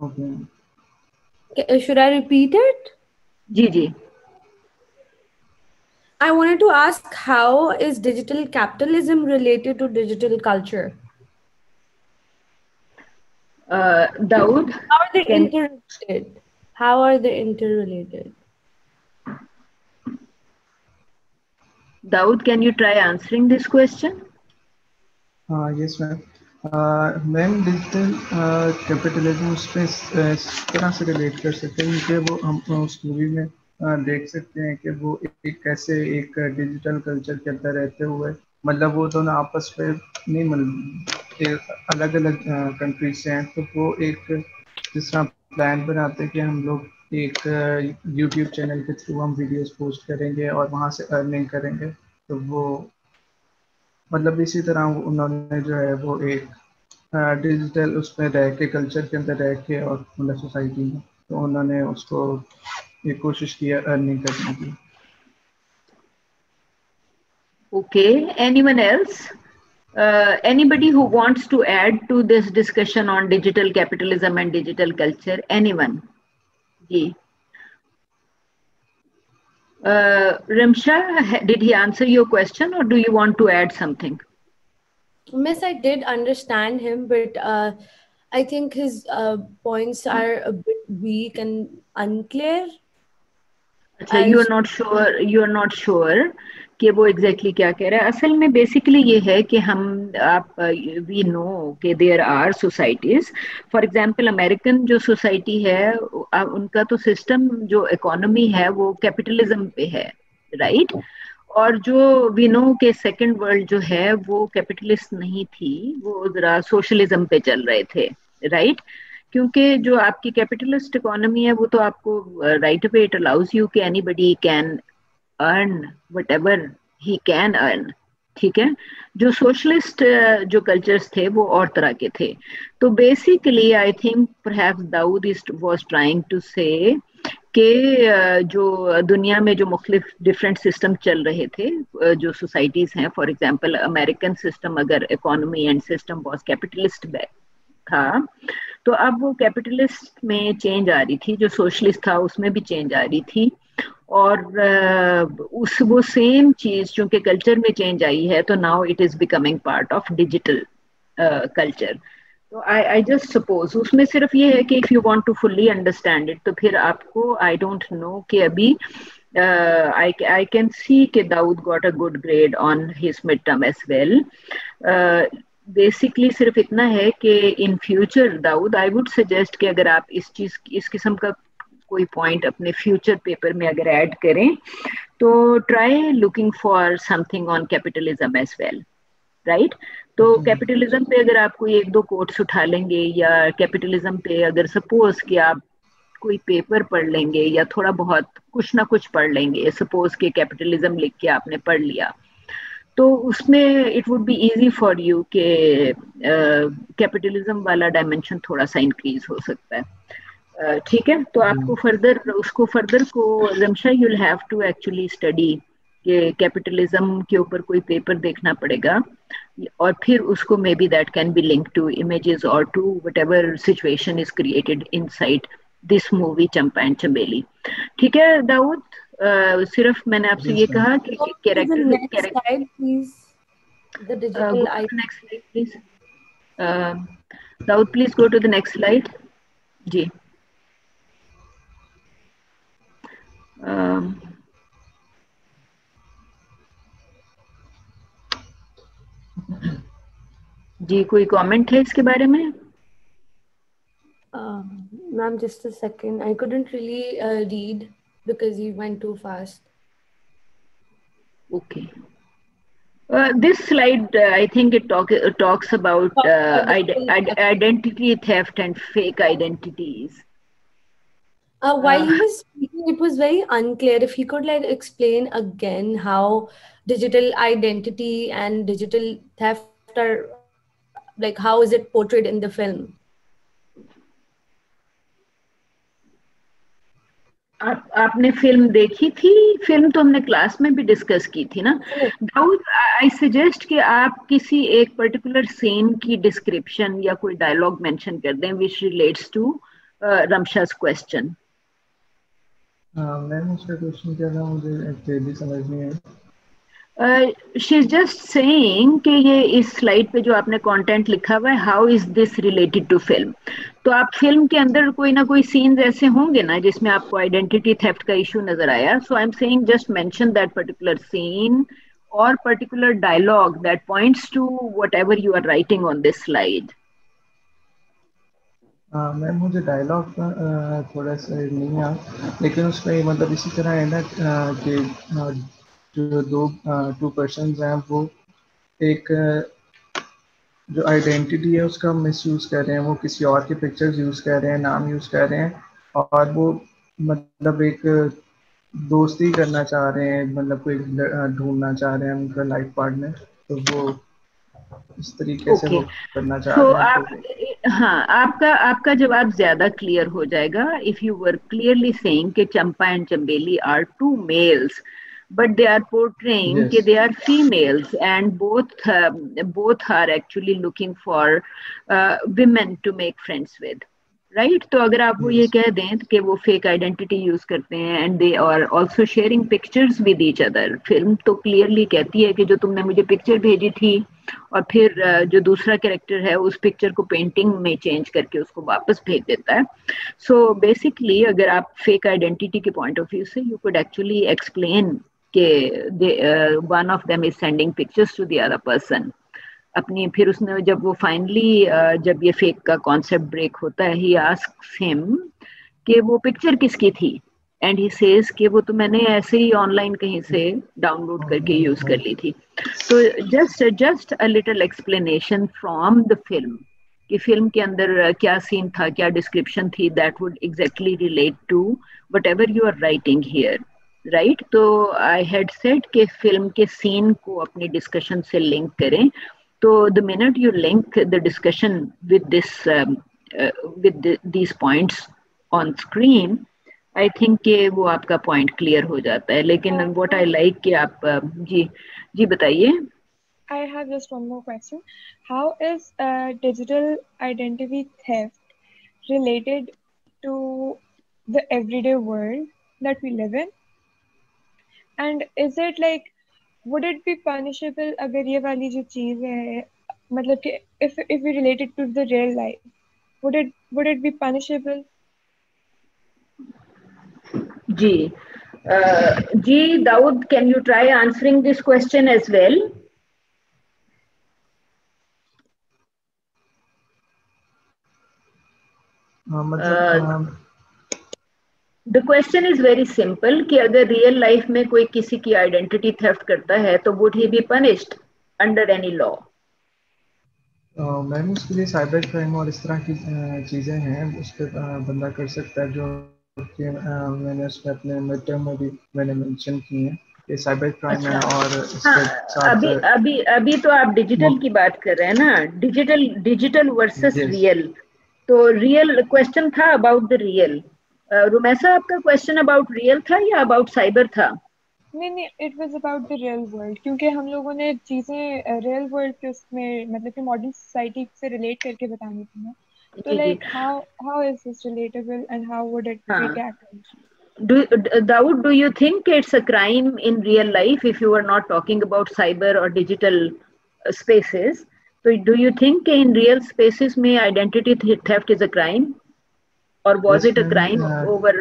Okay. Should I repeat it? जी। I wanted to ask how is digital capitalism related to digital culture? Daud, How are they interrelated? How are they interrelated? Daud, can you try answering this question? Yes, ma'am. Ma'am digital capitalism उसमें इस तरह से relate कर सकते हैं कि वो हम उस मूवी में देख सकते हैं कि वो एक कैसे एक डिजिटल कल्चर के अंदर रहते हुए, मतलब वो दोनों आपस में नहीं, मतलब अलग अलग कंट्रीज से हैं, तो वो एक जिस तरह प्लान बनाते हैं कि हम लोग एक यूट्यूब चैनल के थ्रू हम वीडियोस पोस्ट करेंगे और वहाँ से अर्निंग करेंगे, तो वो मतलब इसी तरह उन्होंने जो है वो एक डिजिटल उसमें रह के, कल्चर के अंदर रह के और मतलब सोसाइटी में, तो उन्होंने उसको एक कोशिश किया अर्निंग करने की। Okay, anyone else? Anybody who wants to add to this discussion on digital capitalism and digital culture? Anyone? Ji. Ramsha, did he answer your question or do you want to add something? Miss, I did understand him, but I think his points are a bit weak and unclear. अच्छा, you are not sure कि वो exactly क्या कह रहा है। असल में basically ये है कि वी नो कि there are societies, for example American जो सोसाइटी है उनका तो सिस्टम जो इकोनॉमी है वो कैपिटलिज्म पे है, राइट। और जो वी नो के सेकंड वर्ल्ड जो है वो कैपिटलिस्ट नहीं थी, वो जरा सोशलिज्म पे चल रहे थे, राइट। क्योंकि जो आपकी कैपिटलिस्ट इकोनॉमी है वो तो आपको right away it allows you कि anybody can earn whatever he can earn, ठीक है। जो सोशलिस्ट जो कल्चर्स थे वो और तरह के थे। तो basically I think perhaps Dawood was trying to say कि जो दुनिया में जो मुख्तलिफ डिफरेंट सिस्टम चल रहे थे, जो सोसाइटीज हैं, फॉर एग्जांपल अमेरिकन सिस्टम अगर economy and system was capitalist था, तो अब वो कैपिटलिस्ट में चेंज आ रही थी, जो सोशलिस्ट था उसमें भी चेंज आ रही थी। और वो सेम चीज चूंकि कल्चर में चेंज आई है तो now it is becoming part of digital culture. तो आई जस्ट सपोज उसमें सिर्फ ये है कि if you want to fully understand it तो फिर आपको, आई डोंट नो कि अभी आई कैन सी कि Dawood got a good grade on his mid term as well. Basically सिर्फ इतना है कि in future Dawood I would suggest कि अगर आप इस किस्म का कोई पॉइंट अपने फ्यूचर पेपर में अगर ऐड करें तो try looking for something on capitalism as well, right. तो कैपिटलिज्म पे अगर आप कोई एक दो कोट्स उठा लेंगे या कैपिटलिज्म पे अगर सपोज कि आप कोई पेपर पढ़ लेंगे या थोड़ा बहुत कुछ ना कुछ पढ़ लेंगे, सपोज कि कैपिटलिज्म लिख के आपने पढ़ लिया, तो उसमें it would be easy for you कि कैपिटलिज्म वाला डायमेंशन थोड़ा सा इंक्रीज हो सकता है, ठीक है। तो आपको फर्दर को Ramsha you will have to actually study कि कैपिटलिज्म के ऊपर कोई पेपर देखना पड़ेगा और फिर उसको maybe that can be link to images और to whatever situation is created inside this movie Champa and Chameli, ठीक है दाऊद। सिर्फ मैंने आपसे ये कहा कि character Daud please go to the next slide जी। जी कोई कमेंट है इसके बारे में? Ma'am, just a second. I couldn't really read because you went too fast. Okay. This slide, I think it talks about identity theft and fake identities. While he was speaking, it was very unclear. If he could like explain again how digital identity and digital theft are, like, how is it portrayed in the film? आपने film देखी थी? Film तो हमने class में भी discuss की थी ना दाऊद। आई सजेस्ट कि आप किसी एक पर्टिकुलर सीन की डिस्क्रिप्शन या कोई डायलॉग मेंशन कर दें which relates to Ramsha's question. Ma'am उसका क्वेश्चन क्या था, मुझे एक्चुअली समझ नहीं आया। शी इज जस्ट सेइंग कि ये इस स्लाइड पे जो आपने कंटेंट लिखा हुआ है, how is this related to film. तो आप फिल्म के अंदर कोई ना कोई सीन्स ऐसे होंगे ना जिसमें आपको आइडेंटिटी थेफ्ट का इशू नजर आया। So I am saying just mention that particular scene और particular dialogue that points to whatever you are writing on this slide. Ma'am मुझे डायलॉग का थोड़ा सा नहीं आ, लेकिन उसमें मतलब इसी तरह है ना कि जो टू पर्सन्स हैं वो एक जो आइडेंटिटी है उसका मिसयूज़ कर रहे हैं, वो किसी और के पिक्चर्स यूज़ कर रहे हैं, नाम यूज़ कर रहे हैं और वो मतलब एक दोस्ती करना चाह रहे हैं, मतलब कोई ढूंढना चाह रहे हैं उनका लाइफ पार्टनर, तो वो इस तरीके से वो करना चाह रहे हैं। हाँ, आपका जवाब ज्यादा क्लियर हो जाएगा if you were clearly saying कि Champa and Chameli are two males but they are portraying that they are females and both are actually looking for women to make friends with, right? तो अगर आप वो ये कह दें कि वो fake identity use करते हैं and they are also sharing pictures with each other, film तो clearly कहती है कि जो तुमने मुझे पिक्चर भेजी थी और फिर जो दूसरा कैरेक्टर है उस पिक्चर को पेंटिंग में चेंज करके उसको वापस भेज देता है. सो बेसिकली अगर आप फेक आइडेंटिटी के पॉइंट ऑफ व्यू से यू कुड एक्चुअली एक्सप्लेन कि one of them is sending pictures to the other person अपनी. फिर उसने जब वो फाइनली जब ये फेक का कॉन्सेप्ट ब्रेक होता है, ही आस्क्स हिम कि वो पिक्चर किसकी थी, एंड ही सेज कि वो तो मैंने ऐसे ही ऑनलाइन कहीं से डाउनलोड करके यूज कर ली थी. तो just a little explanation from the film कि फिल्म के अंदर क्या सीन था, क्या डिस्क्रिप्शन थी, that would exactly relate to whatever you are writing here, right. तो आई हैड सेड कि फिल्म के सीन को अपनी डिस्कशन से लिंक करें. तो the minute you link the discussion with this with these points on screen, I think कि वो आपका पॉइंट क्लियर हो जाता है. लेकिन व्हाट आई लाइक कि आप जी बताइए. I have just one more question. How is digital identity theft related to the everyday world that we live in? And is it like, would it be punishable अगर ये वाली जो चीज़ है, मतलब कि if we relate it to the real life, would it be punishable? Ji Dawood, can you try answering this question as well? The question is very simple कि अगर real life में कोई किसी की आइडेंटिटी थेफ्ट करता है तो would he be punished under any law? Ma'am उसके लिए साइबर क्राइम और इस तरह की चीज़ें हैं, उस पर बंदा कर सकता है, जो कि मैंने उसमें अपने मिड टर्म में भी मैंने मेंशन की है कि साइबर क्राइम है. और इसके साथ अभी तो आप डिजिटल की बात कर रहे हैं ना, डिजिटल वर्सेस रियल. तो रियल क्वेश्चन था अबाउट द रियल. रुमैसा, आपका क्वेश्चन अबाउट रियल था या अबाउट साइबर था? नहीं, it was about the real world, क्योंकि हम लोगों ने चीजें रियल वर्ल्ड के उसमें मतलब कि मॉडर्न सोसाइटी से रिलेट करके बतानी थी ना. तो like how is this relatable and how would it be tackled? Dawood, do you think it's a crime in real life if you are not talking about cyber or digital spaces? So do you think in real spaces में identity theft is a crime, or was it a crime over?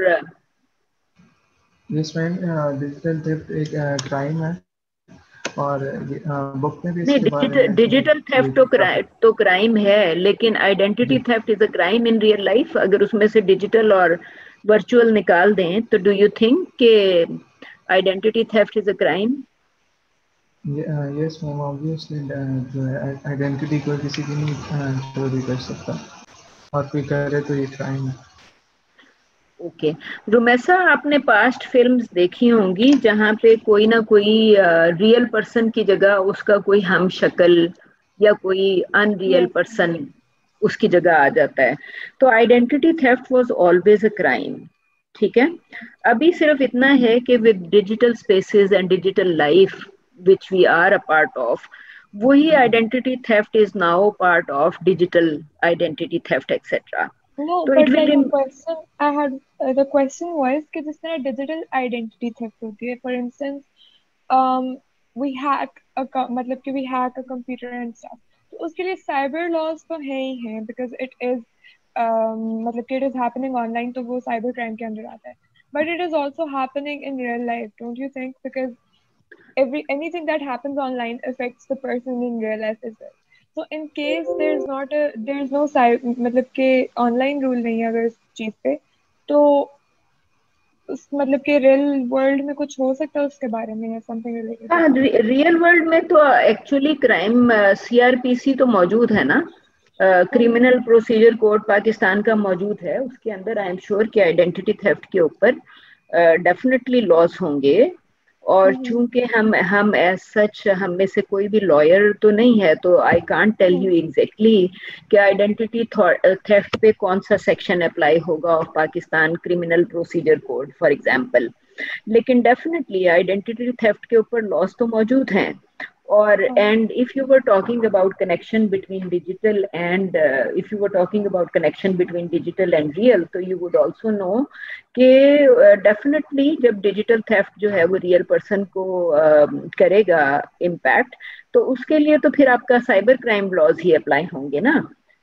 Yes ma'am, digital theft एक crime है और book में भी digital theft तो crime है, लेकिन identity theft is a crime in real life. अगर उसमें से डिजिटल और वर्चुअल निकाल दें तो डू यू थिंक कि identity theft is a crime? Yes ma'am, obviously जो है आइडेंटिटी को किसी की नहीं चोरी कर सकता, और कोई करे तो ये क्राइम है. ओके. रुमैसा, आपने पास्ट फिल्म्स देखी होंगी जहाँ पे कोई ना कोई रियल पर्सन की जगह उसका कोई हम शक्ल या कोई अनरियल पर्सन उसकी जगह आ जाता है. तो identity theft was always a crime. ठीक है. अभी सिर्फ इतना है कि with digital spaces and digital life which we are a part of, वही identity theft is now part of digital identity theft etcetera. No, but like the question I had, the question was कि जिस तरह digital identity theft होती है, for instance, we hack मतलब कि we hack a computer and stuff, तो उसके लिए cyber laws तो है ही हैं, because it is मतलब कि it is happening online, तो वो cyber crime के अंदर आता है. But it is also happening in real life, don't you think? Because anything that happens online affects the person in real life as well. So in case there's no मतलब के online rule नहीं है अगर इस चीज पे, तो उस मतलब के रियल वर्ल्ड में कुछ हो सकता है उसके बारे में, समथिंग रिलेटेड. हाँ, रियल वर्ल्ड में तो एक्चुअली क्राइम CRPC तो मौजूद है ना, क्रिमिनल प्रोसीजर कोड पाकिस्तान का मौजूद है. उसके अंदर आई एम श्योर कि आइडेंटिटी थेफ्ट के ऊपर डेफिनेटली लॉस होंगे. और चूंकि हम एज सच हम में से कोई भी लॉयर तो नहीं है, तो I can't tell you exactly कि आइडेंटिटी थेफ्ट पे कौन सा सेक्शन अप्लाई होगा of Pakistan criminal procedure code for example. लेकिन डेफिनेटली आइडेंटिटी थेफ्ट के ऊपर लॉस तो मौजूद हैं. Or and if you were talking about connection between digital and if you were talking about connection between digital and real, so you would also know कि definitely जब digital theft जो है वो real person को करेगा impact, तो उसके लिए तो फिर आपका cyber crime laws ही apply होंगे ना,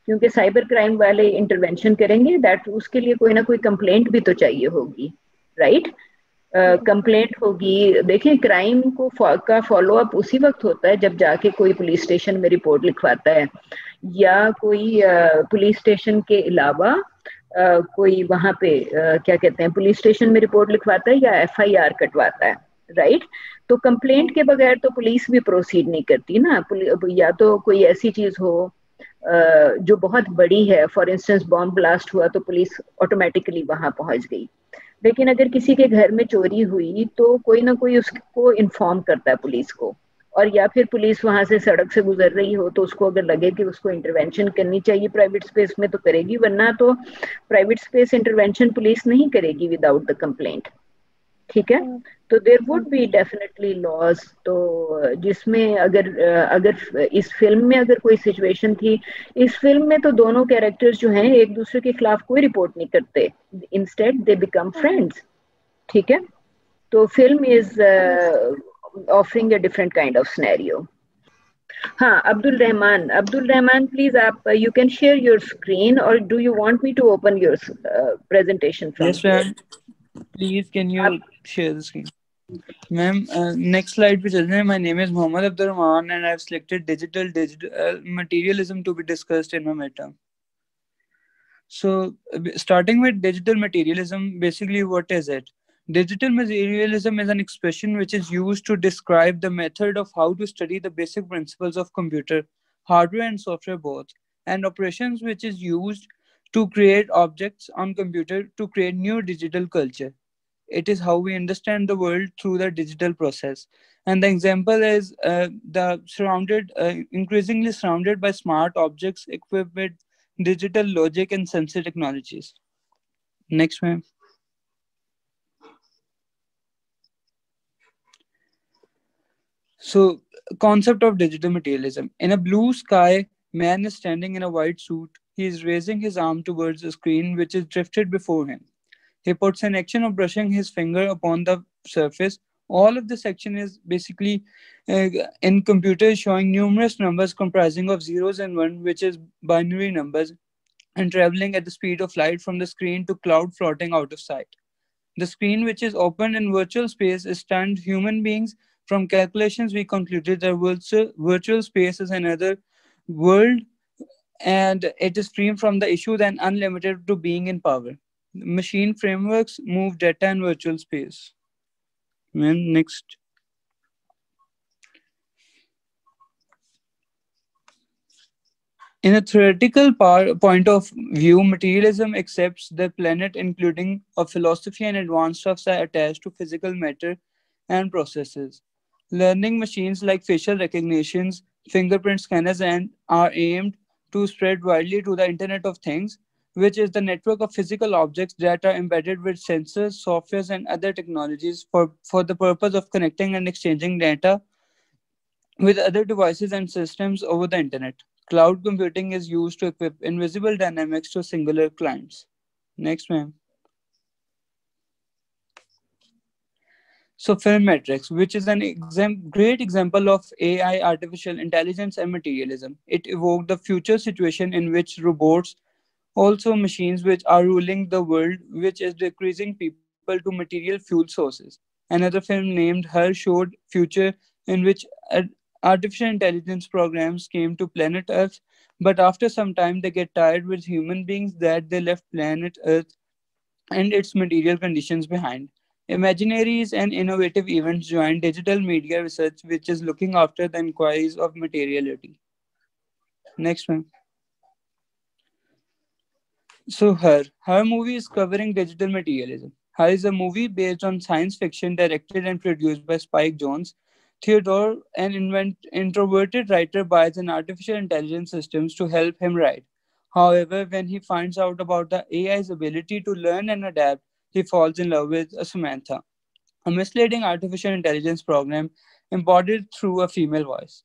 क्योंकि साइबर क्राइम वाले इंटरवेंशन करेंगे, दैट उसके लिए कोई ना कोई कंप्लेंट भी तो चाहिए होगी, राइट? कंप्लेंट होगी। देखिए क्राइम को का फॉलो अप उसी वक्त होता है जब जाके कोई पुलिस स्टेशन में रिपोर्ट लिखवाता है, या कोई पुलिस स्टेशन के अलावा कोई वहां पे क्या कहते हैं पुलिस स्टेशन में रिपोर्ट लिखवाता है या एफआईआर कटवाता है, राइट? तो कंप्लेंट के बगैर तो पुलिस भी प्रोसीड नहीं करती ना, या तो कोई ऐसी चीज हो जो बहुत बड़ी है, फॉर इंस्टेंस बॉम्ब ब्लास्ट हुआ तो पुलिस ऑटोमेटिकली वहां पहुंच गई। लेकिन अगर किसी के घर में चोरी हुई तो कोई ना कोई उसको इन्फॉर्म करता है पुलिस को, और या फिर पुलिस वहां से सड़क से गुजर रही हो तो उसको अगर लगे कि उसको इंटरवेंशन करनी चाहिए प्राइवेट स्पेस में तो करेगी, वरना तो प्राइवेट स्पेस इंटरवेंशन पुलिस नहीं करेगी विदाउट द कंप्लेंट, ठीक है? तो there would be definitely laws. तो जिसमें अगर इस फिल्म में अगर कोई सिचुएशन थी, इस फिल्म में तो दोनों कैरेक्टर्स जो हैं एक दूसरे के खिलाफ कोई रिपोर्ट नहीं करते, इंस्टेड दे बिकम फ्रेंड्स, ठीक है? तो film is offering a different kind of scenario. हाँ, अब्दुल रहमान प्लीज आप you can share your screen, और do you want me to open your presentation from? Yes ma'am, please can you share the screen? Ma'am, next slide पे चलते हैं. My name is Mohammad Abdul Rahman and I've selected digital materialism to be discussed in my midterm. So, starting with digital materialism, basically what is it? Digital materialism is an expression which is used to describe the method of how to study the basic principles of computer, hardware and software both, and operations which is used to create objects on computer to create new digital culture. It is how we understand the world through the digital process. And the example is increasingly surrounded by smart objects equipped with digital logic and sensor technologies. Next, ma'am. So, concept of digital materialism. In a blue sky, man is standing in a white suit. He is raising his arm towards a screen which is drifted before him. He puts an action of brushing his finger upon the surface. All of this action is basically in computers showing numerous numbers comprising of zeros and one, which is binary numbers, and traveling at the speed of light from the screen to cloud floating out of sight. The screen, which is open in virtual space, is stunned human beings. From calculations, we concluded that virtual space is another world, and it is free from the issue and unlimited to being in power. Machine frameworks move data in virtual space. And next. In a theoretical point of view, materialism accepts the planet, including a philosophy and advanced stuffs are attached to physical matter and processes. Learning machines like facial recognitions, fingerprint scanners, and are aimed to spread widely to the Internet of Things, which is the network of physical objects that are embedded with sensors, softwares, and other technologies for the purpose of connecting and exchanging data with other devices and systems over the internet. Cloud computing is used to equip invisible dynamics to singular clients. Next, ma'am. So, Filmmetrics, which is an great example of AI, artificial intelligence, and materialism. It evoked the future situation in which robots, also machines, which are ruling the world, which is decreasing people to material fuel sources. Another film named Her showed future in which artificial intelligence programs came to planet Earth, but after some time they get tired with human beings that they left planet Earth and its material conditions behind. Imaginaries and innovative events join digital media research, which is looking after the inquiries of materiality. Next one. So Her movie is covering digital materialism. Her is a movie based on science fiction directed and produced by Spike Jonze. Theodore, an introverted writer, buys an artificial intelligence systems to help him write. However, when he finds out about the AI's ability to learn and adapt, he falls in love with Samantha. a misleading artificial intelligence program embodied through a female voice.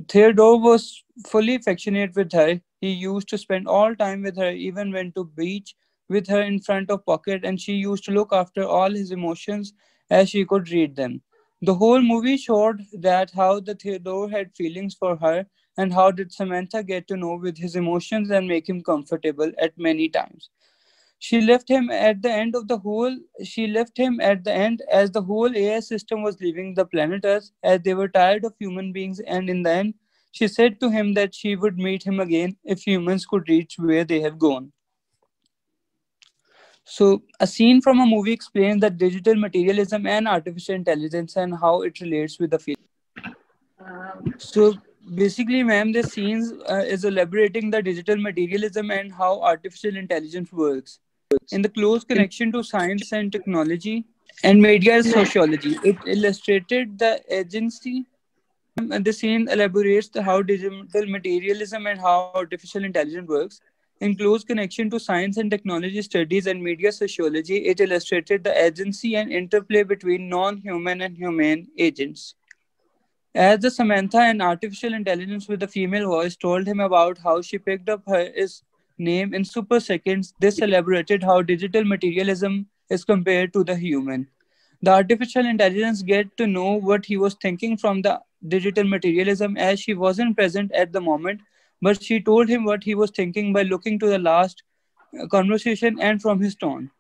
Theodore was fully affectionate with her. He used to spend all time with her, even went to beach with her in front of Pocket, and she used to look after all his emotions as she could read them. The whole movie showed that how the Theodore had feelings for her and how did Samantha get to know with his emotions and make him comfortable at many times. She left him at the end of the whole she left him at the end as the whole AI system was leaving the planet Earth as they were tired of human beings, and in the end she said to him that she would meet him again if humans could reach where they have gone. So a scene from a movie explains that digital materialism and artificial intelligence and how it relates with the field. So basically, ma'am, this scene is elaborating the digital materialism and how artificial intelligence works in the close connection to science and technology and media sociology. It illustrated the agency. The scene elaborates how digital materialism and how artificial intelligence works. In close connection to science and technology studies and media sociology, it illustrated the agency and interplay between non-human and humane agents. As the Samantha, an artificial intelligence with a female voice, told him about how she picked up his name in super seconds, this elaborated how digital materialism is compared to the human. The artificial intelligence get to know what he was thinking from the digital materialism as she wasn't present at the moment, but she told him what he was thinking by looking to the last conversation and from his tone.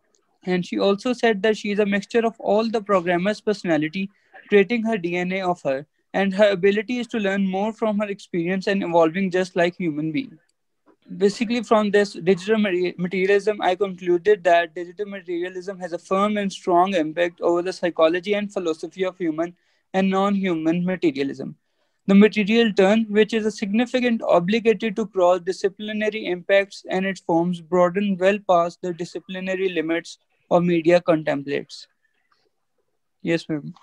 And she also said that she is a mixture of all the programmer's personality, creating her DNA of her, and her ability is to learn more from her experience and evolving just like human being. Basically, from this digital materialism, I concluded that digital materialism has a firm and strong impact over the psychology and philosophy of human and non-human materialism. The material turn, which is a significant obligated to cross disciplinary impacts and its forms, broaden well past the disciplinary limits of media contemplates. Yes, ma'am.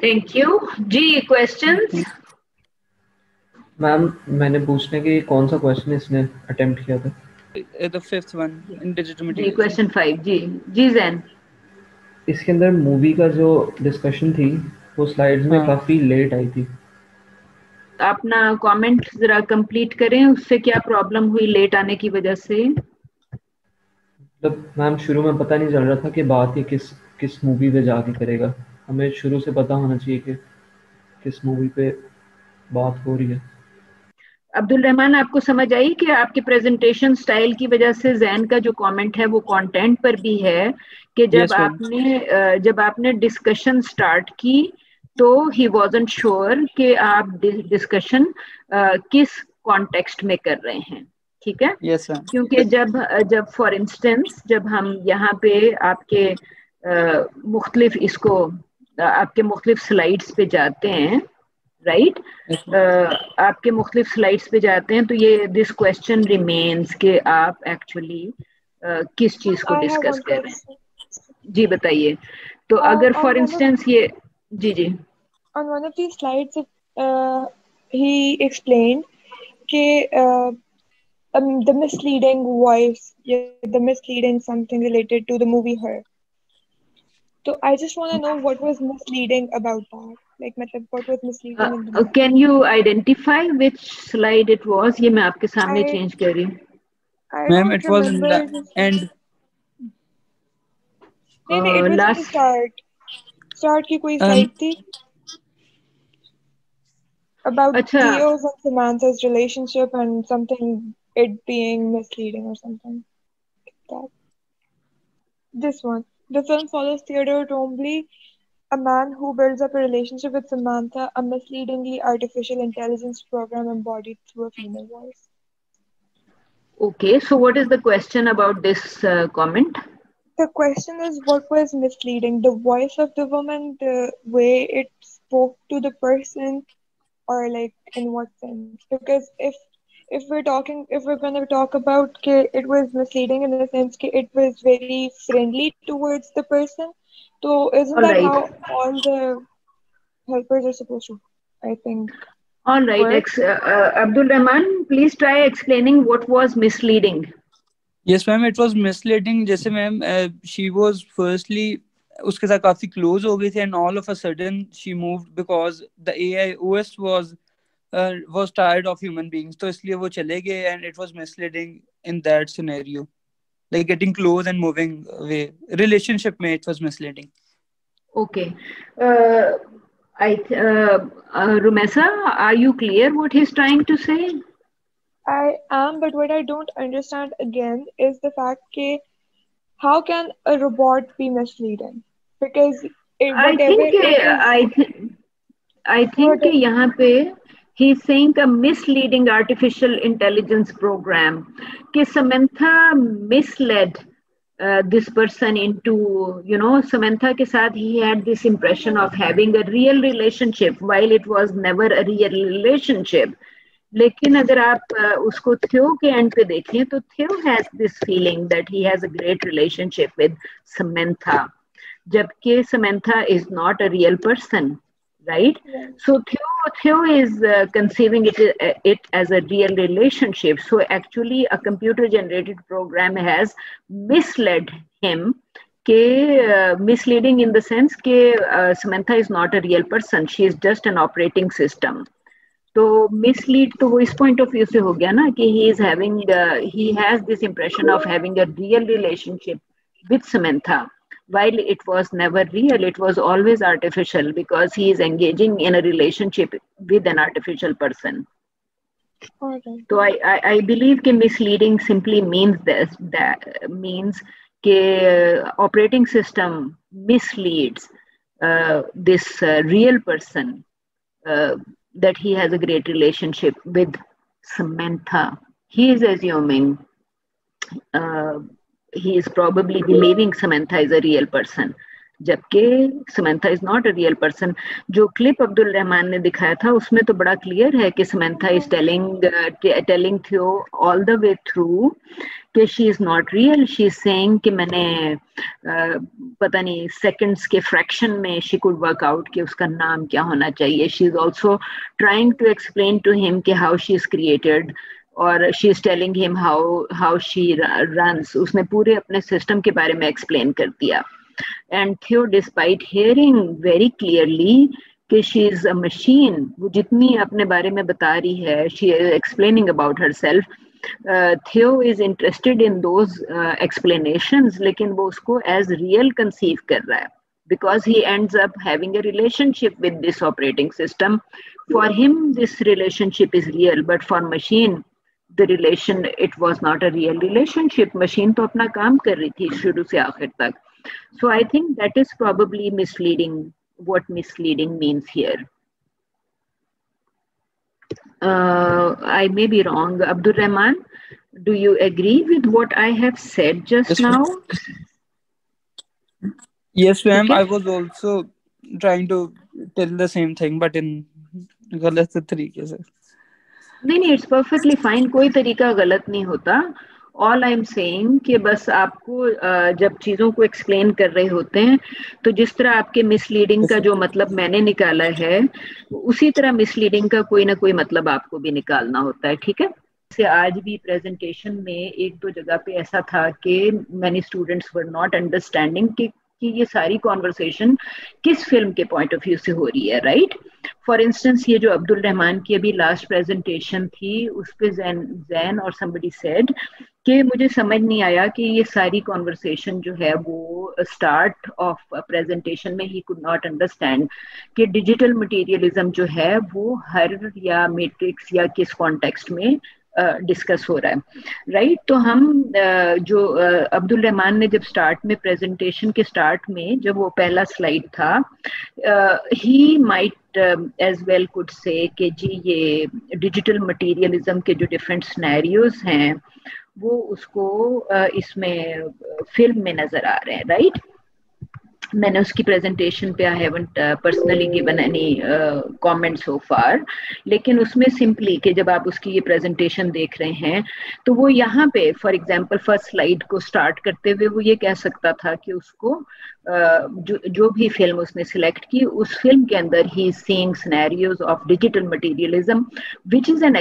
Thank you. G, questions? Ma'am मैंने पूछने के कौन सा question इसने attempt किया था? The fifth one in digital ji, materialism. question 5. जी ज़ैन. इसके अंदर मूवी का जो डिस्कशन थी वो स्लाइड्स में काफी लेट आई थी. अपना कमेंट जरा कंप्लीट करें, उससे क्या प्रॉब्लम हुई लेट आने की वजह से? मतलब मैम शुरू में पता नहीं चल रहा था कि बात ये किस मूवी पे जाके करेगा. हमें शुरू से पता होना चाहिए कि किस मूवी पे बात हो रही है. अब्दुल रहमान, आपको समझ आई कि आपके प्रेजेंटेशन स्टाइल की वजह से जैन का जो कमेंट है वो कंटेंट पर भी है कि जब आपने डिस्कशन स्टार्ट की तो ही वाजंट श्योर कि आप डिस्कशन किस कॉन्टेक्स्ट में कर रहे हैं. ठीक है? yes, sir. क्योंकि जब फॉर इंस्टेंस जब हम यहाँ पे आपके आपके मुख्तलिफ स्लाइड्स पे जाते हैं, राइट? आपके मुख्तलिफ स्लाइड्स पे जाते हैं तो ये दिस क्वेश्चन रिमेन्स कि आप एक्चुअली किस चीज को डिस्कस कर रहे हैं. जी बताइए. तो अगर फॉर इंस्टेंस ये जी on one of these slides he explained कि the misleading voice, the misleading something related to the movie Her. So I just want to know what was misleading about that. Like, what was misleading in the movie? Can you identify which slide it was? ये मैं आपके सामने change कर रही हूँ. Ma'am, it was in the end. नहीं, it was in the start की कोई slide थी about Theo's and Samantha's relationship and something it being misleading or something like that. This one. The film follows Theodore Tombly, a man who builds up a relationship with Samantha, a misleadingly artificial intelligence program embodied through a female voice. Okay, so what is the question about this comment? The question is, what was misleading? The voice of the woman, the way it spoke to the person, or like in what sense? Because if we're going to talk about it was misleading in the sense that it was very friendly towards the person, so isn't that how all the helpers are supposed to, I think? All right. Abdul Rahman, please try explaining what was misleading. Yes ma'am, it was misleading. जैसे ma'am she was firstly उसके साथ काफी close हो गई थी and all of a sudden she moved because the AI OS was tired of human beings, तो इसलिए वो चले गए and it was misleading in that scenario, like getting close and moving away. Relationship में it was misleading. Okay. Rumesa, are you clear what he's trying to say? I am, but what I don't understand again is the fact that how can a robot be misleading? Because I think कि यहाँ पे he's saying a misleading artificial intelligence program कि Samantha misled this person into, Samantha के साथ he had this impression of having a real relationship while it was never a real relationship. लेकिन अगर आप उसको थियो के एंड पे देखें तो थियो has this feeling that he has a great relationship with Samantha, जबकि Samantha is not a real person, right? So Theo is conceiving it as a real relationship. So actually a computer generated program has misled him, misleading in the sense that Samantha is not a real person, she is just an operating system. तो mislead तो वो इस point of view से हो गया ना कि he has this impression of having a real relationship with Samantha, while it was never real, it was always artificial because he is engaging in a relationship with an artificial person. Okay. So I believe कि misleading simply means that means कि operating system misleads this real person that he has a great relationship with Samantha. He is assuming, he is probably believing Samantha is a real person, जबकि Samantha is not a real person. जो clip Abdul Rahman ने दिखाया था उसमें तो बड़ा clear है कि Samantha is telling Theo all the way through कि she is not real. She is saying कि मैंने पता नहीं seconds के fraction में she could work out कि उसका नाम क्या होना चाहिए. She is also trying to explain to him कि how she is created, और she is telling him how she runs. उसने पूरे अपने system के बारे में explain कर दिया. And Theo, despite hearing very clearly कि she is a machine, वो जितनी अपने बारे में बता रही है, she is explaining about herself. Theo is interested in those explanations, लेकिन वो उसको as real conceive कर रहा है, because he ends up having a relationship with this operating system. For him, this relationship is real, but for machine, it was not a real relationship. Machine तो अपना काम कर रही थी शुरू से आखिर तक. So I think that is probably misleading, what misleading means here. I may be wrong. Abdul Rahman, do you agree with what I have said just now? Yes, ma'am. Okay. I was also trying to tell the same thing, but in गलत तरीके से. नहीं, it's perfectly fine. कोई तरीका गलत नहीं होता. All I'm saying कि बस आपको जब चीज़ों को explain कर रहे होते हैं तो जिस तरह आपके misleading का जो मतलब मैंने निकाला है उसी तरह misleading का कोई ना कोई मतलब आपको भी निकालना होता है, ठीक है? से आज भी presentation में एक दो जगह पे ऐसा था कि many students were not understanding कि ये सारी conversation किस film के point of view से हो रही है, right? For instance, ये जो अब्दुल रहमान की अभी last presentation थी उस पे जैन और somebody said कि मुझे समझ नहीं आया कि ये सारी कॉन्वर्सेशन जो है वो स्टार्ट ऑफ प्रेजेंटेशन में ही कुड नॉट अंडरस्टैंड कि डिजिटल मटेरियलिज्म जो है वो हर या मैट्रिक्स या किस कॉन्टेक्स्ट में डिस्कस हो रहा है, राइट? तो हम जो अब्दुल रहमान ने जब स्टार्ट में प्रेजेंटेशन के स्टार्ट में जब वो पहला स्लाइड था, he might as well could say कि जी ये डिजिटल मटेरियलिज्म के जो डिफरेंट सिनेरियोज हैं वो उसको इसमें फिल्म में नजर आ रहे हैं, राइट? मैंने उसकी प्रेजेंटेशन पे I haven't personally given any comment so far, लेकिन उसमें सिंपली कि जब आप उसकी ये प्रेजेंटेशन देख रहे हैं तो वो यहाँ पे फॉर एग्जांपल फर्स्ट स्लाइड को स्टार्ट करते हुए वो ये कह सकता था कि उसको जो भी फिल्म उसने सिलेक्ट की उस फिल्म के अंदर he is seeing scenarios of digital materialism which is an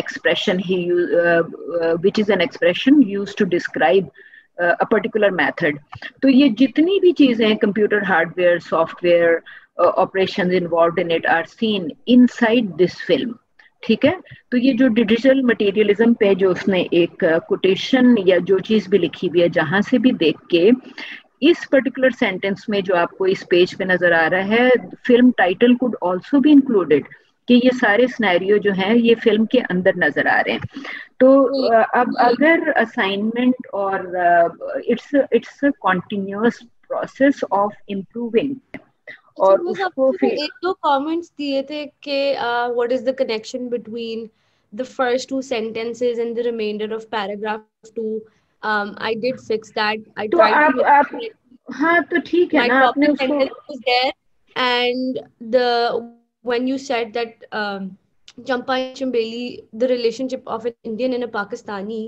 expression used to describe a particular method. तो ये जितनी भी चीजें हैं, computer hardware, software, operations involved in it are seen inside this film. ठीक है. तो ये जो डिजिटल मटेरियलिज्म पे जो उसने एक कोटेशन या जो चीज भी लिखी हुई है, जहां से भी देख के इस पर्टिकुलर सेंटेंस में जो आपको इस पेज पे नजर आ रहा है, film title could also be included, कि ये सारे सिनेरियो जो हैं ये फिल्म के अंदर नजर आ रहे हैं. तो अब अगर असाइनमेंट और it's a continuous process of improving, और उसको फिर एक दो कमेंट्स दिए थे कि what is the connection between the first two sentences and the reminder of paragraph 2. I did fix that. I तो tried to आप हाँ तो ठीक है ना, आपने उसको was there, and when you said that Champa and Chambeli, the relationship of an Indian and a Pakistani,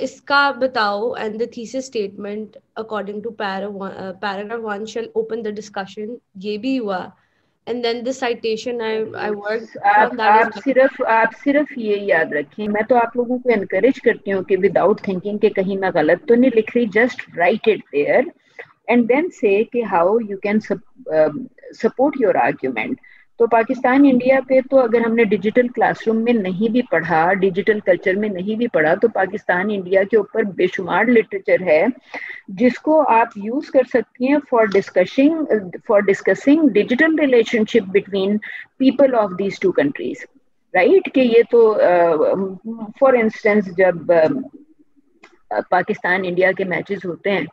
इसका बताओ, and the thesis statement according to paragraph 1 shall open the discussion, ये भी हुआ, and then the citation I worked on that. आप सिर्फ ये याद रखें, मैं तो आप लोगों को एनकरेज करती हूँ कि विदाउट थिंकिंग के कहीं मैं गलत तो नहीं लिख रही, just write it there and then say कि how you can support your argument. तो पाकिस्तान इंडिया पे तो अगर हमने डिजिटल क्लासरूम में नहीं भी पढ़ा, डिजिटल कल्चर में नहीं भी पढ़ा, तो पाकिस्तान इंडिया के ऊपर बेशुमार लिटरेचर है जिसको आप यूज कर सकती हैं for discussing digital relationship between people of these two countries, right. कि ये तो फॉर इंस्टेंस जब पाकिस्तान इंडिया के मैचेस होते हैं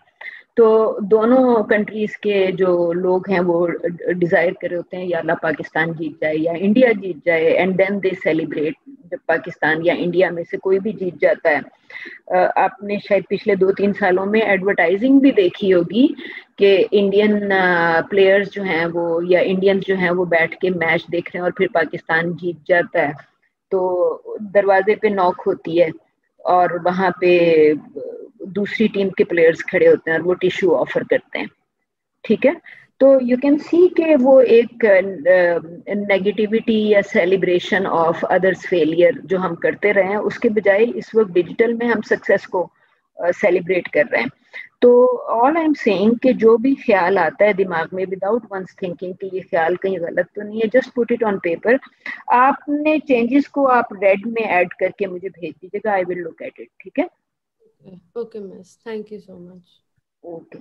तो दोनों कंट्रीज के जो लोग हैं वो डिजायर कर रहे होते हैं या अल्लाह पाकिस्तान जीत जाए या इंडिया जीत जाए, एंड देन दे सेलिब्रेट जब पाकिस्तान या इंडिया में से कोई भी जीत जाता है. आपने शायद पिछले 2-3 सालों में एडवर्टाइजिंग भी देखी होगी कि इंडियन प्लेयर्स जो हैं वो या इंडियंस जो हैं वो बैठ के मैच देख रहे हैं और फिर पाकिस्तान जीत जाता है तो दरवाजे पे नॉक होती है और वहाँ पे दूसरी टीम के प्लेयर्स खड़े होते हैं और वो टिश्यू ऑफर करते हैं. ठीक है. तो यू कैन सी कि वो एक नेगेटिविटी या सेलिब्रेशन ऑफ अदर्स फेलियर जो हम करते रहे हैं, उसके बजाय इस वक्त डिजिटल में हम सक्सेस को सेलिब्रेट कर रहे हैं. तो ऑल आई एम सेइंग कि जो भी ख्याल आता है दिमाग में विदाउट वंस थिंकिंग कि ये ख्याल कहीं गलत तो नहीं है, just put it on paper. आपने चेंजेस को आप रेड में ऐड करके मुझे भेज दीजिएगा, I will look at it. ठीक है. Okay, miss. Thank you so much. Okay.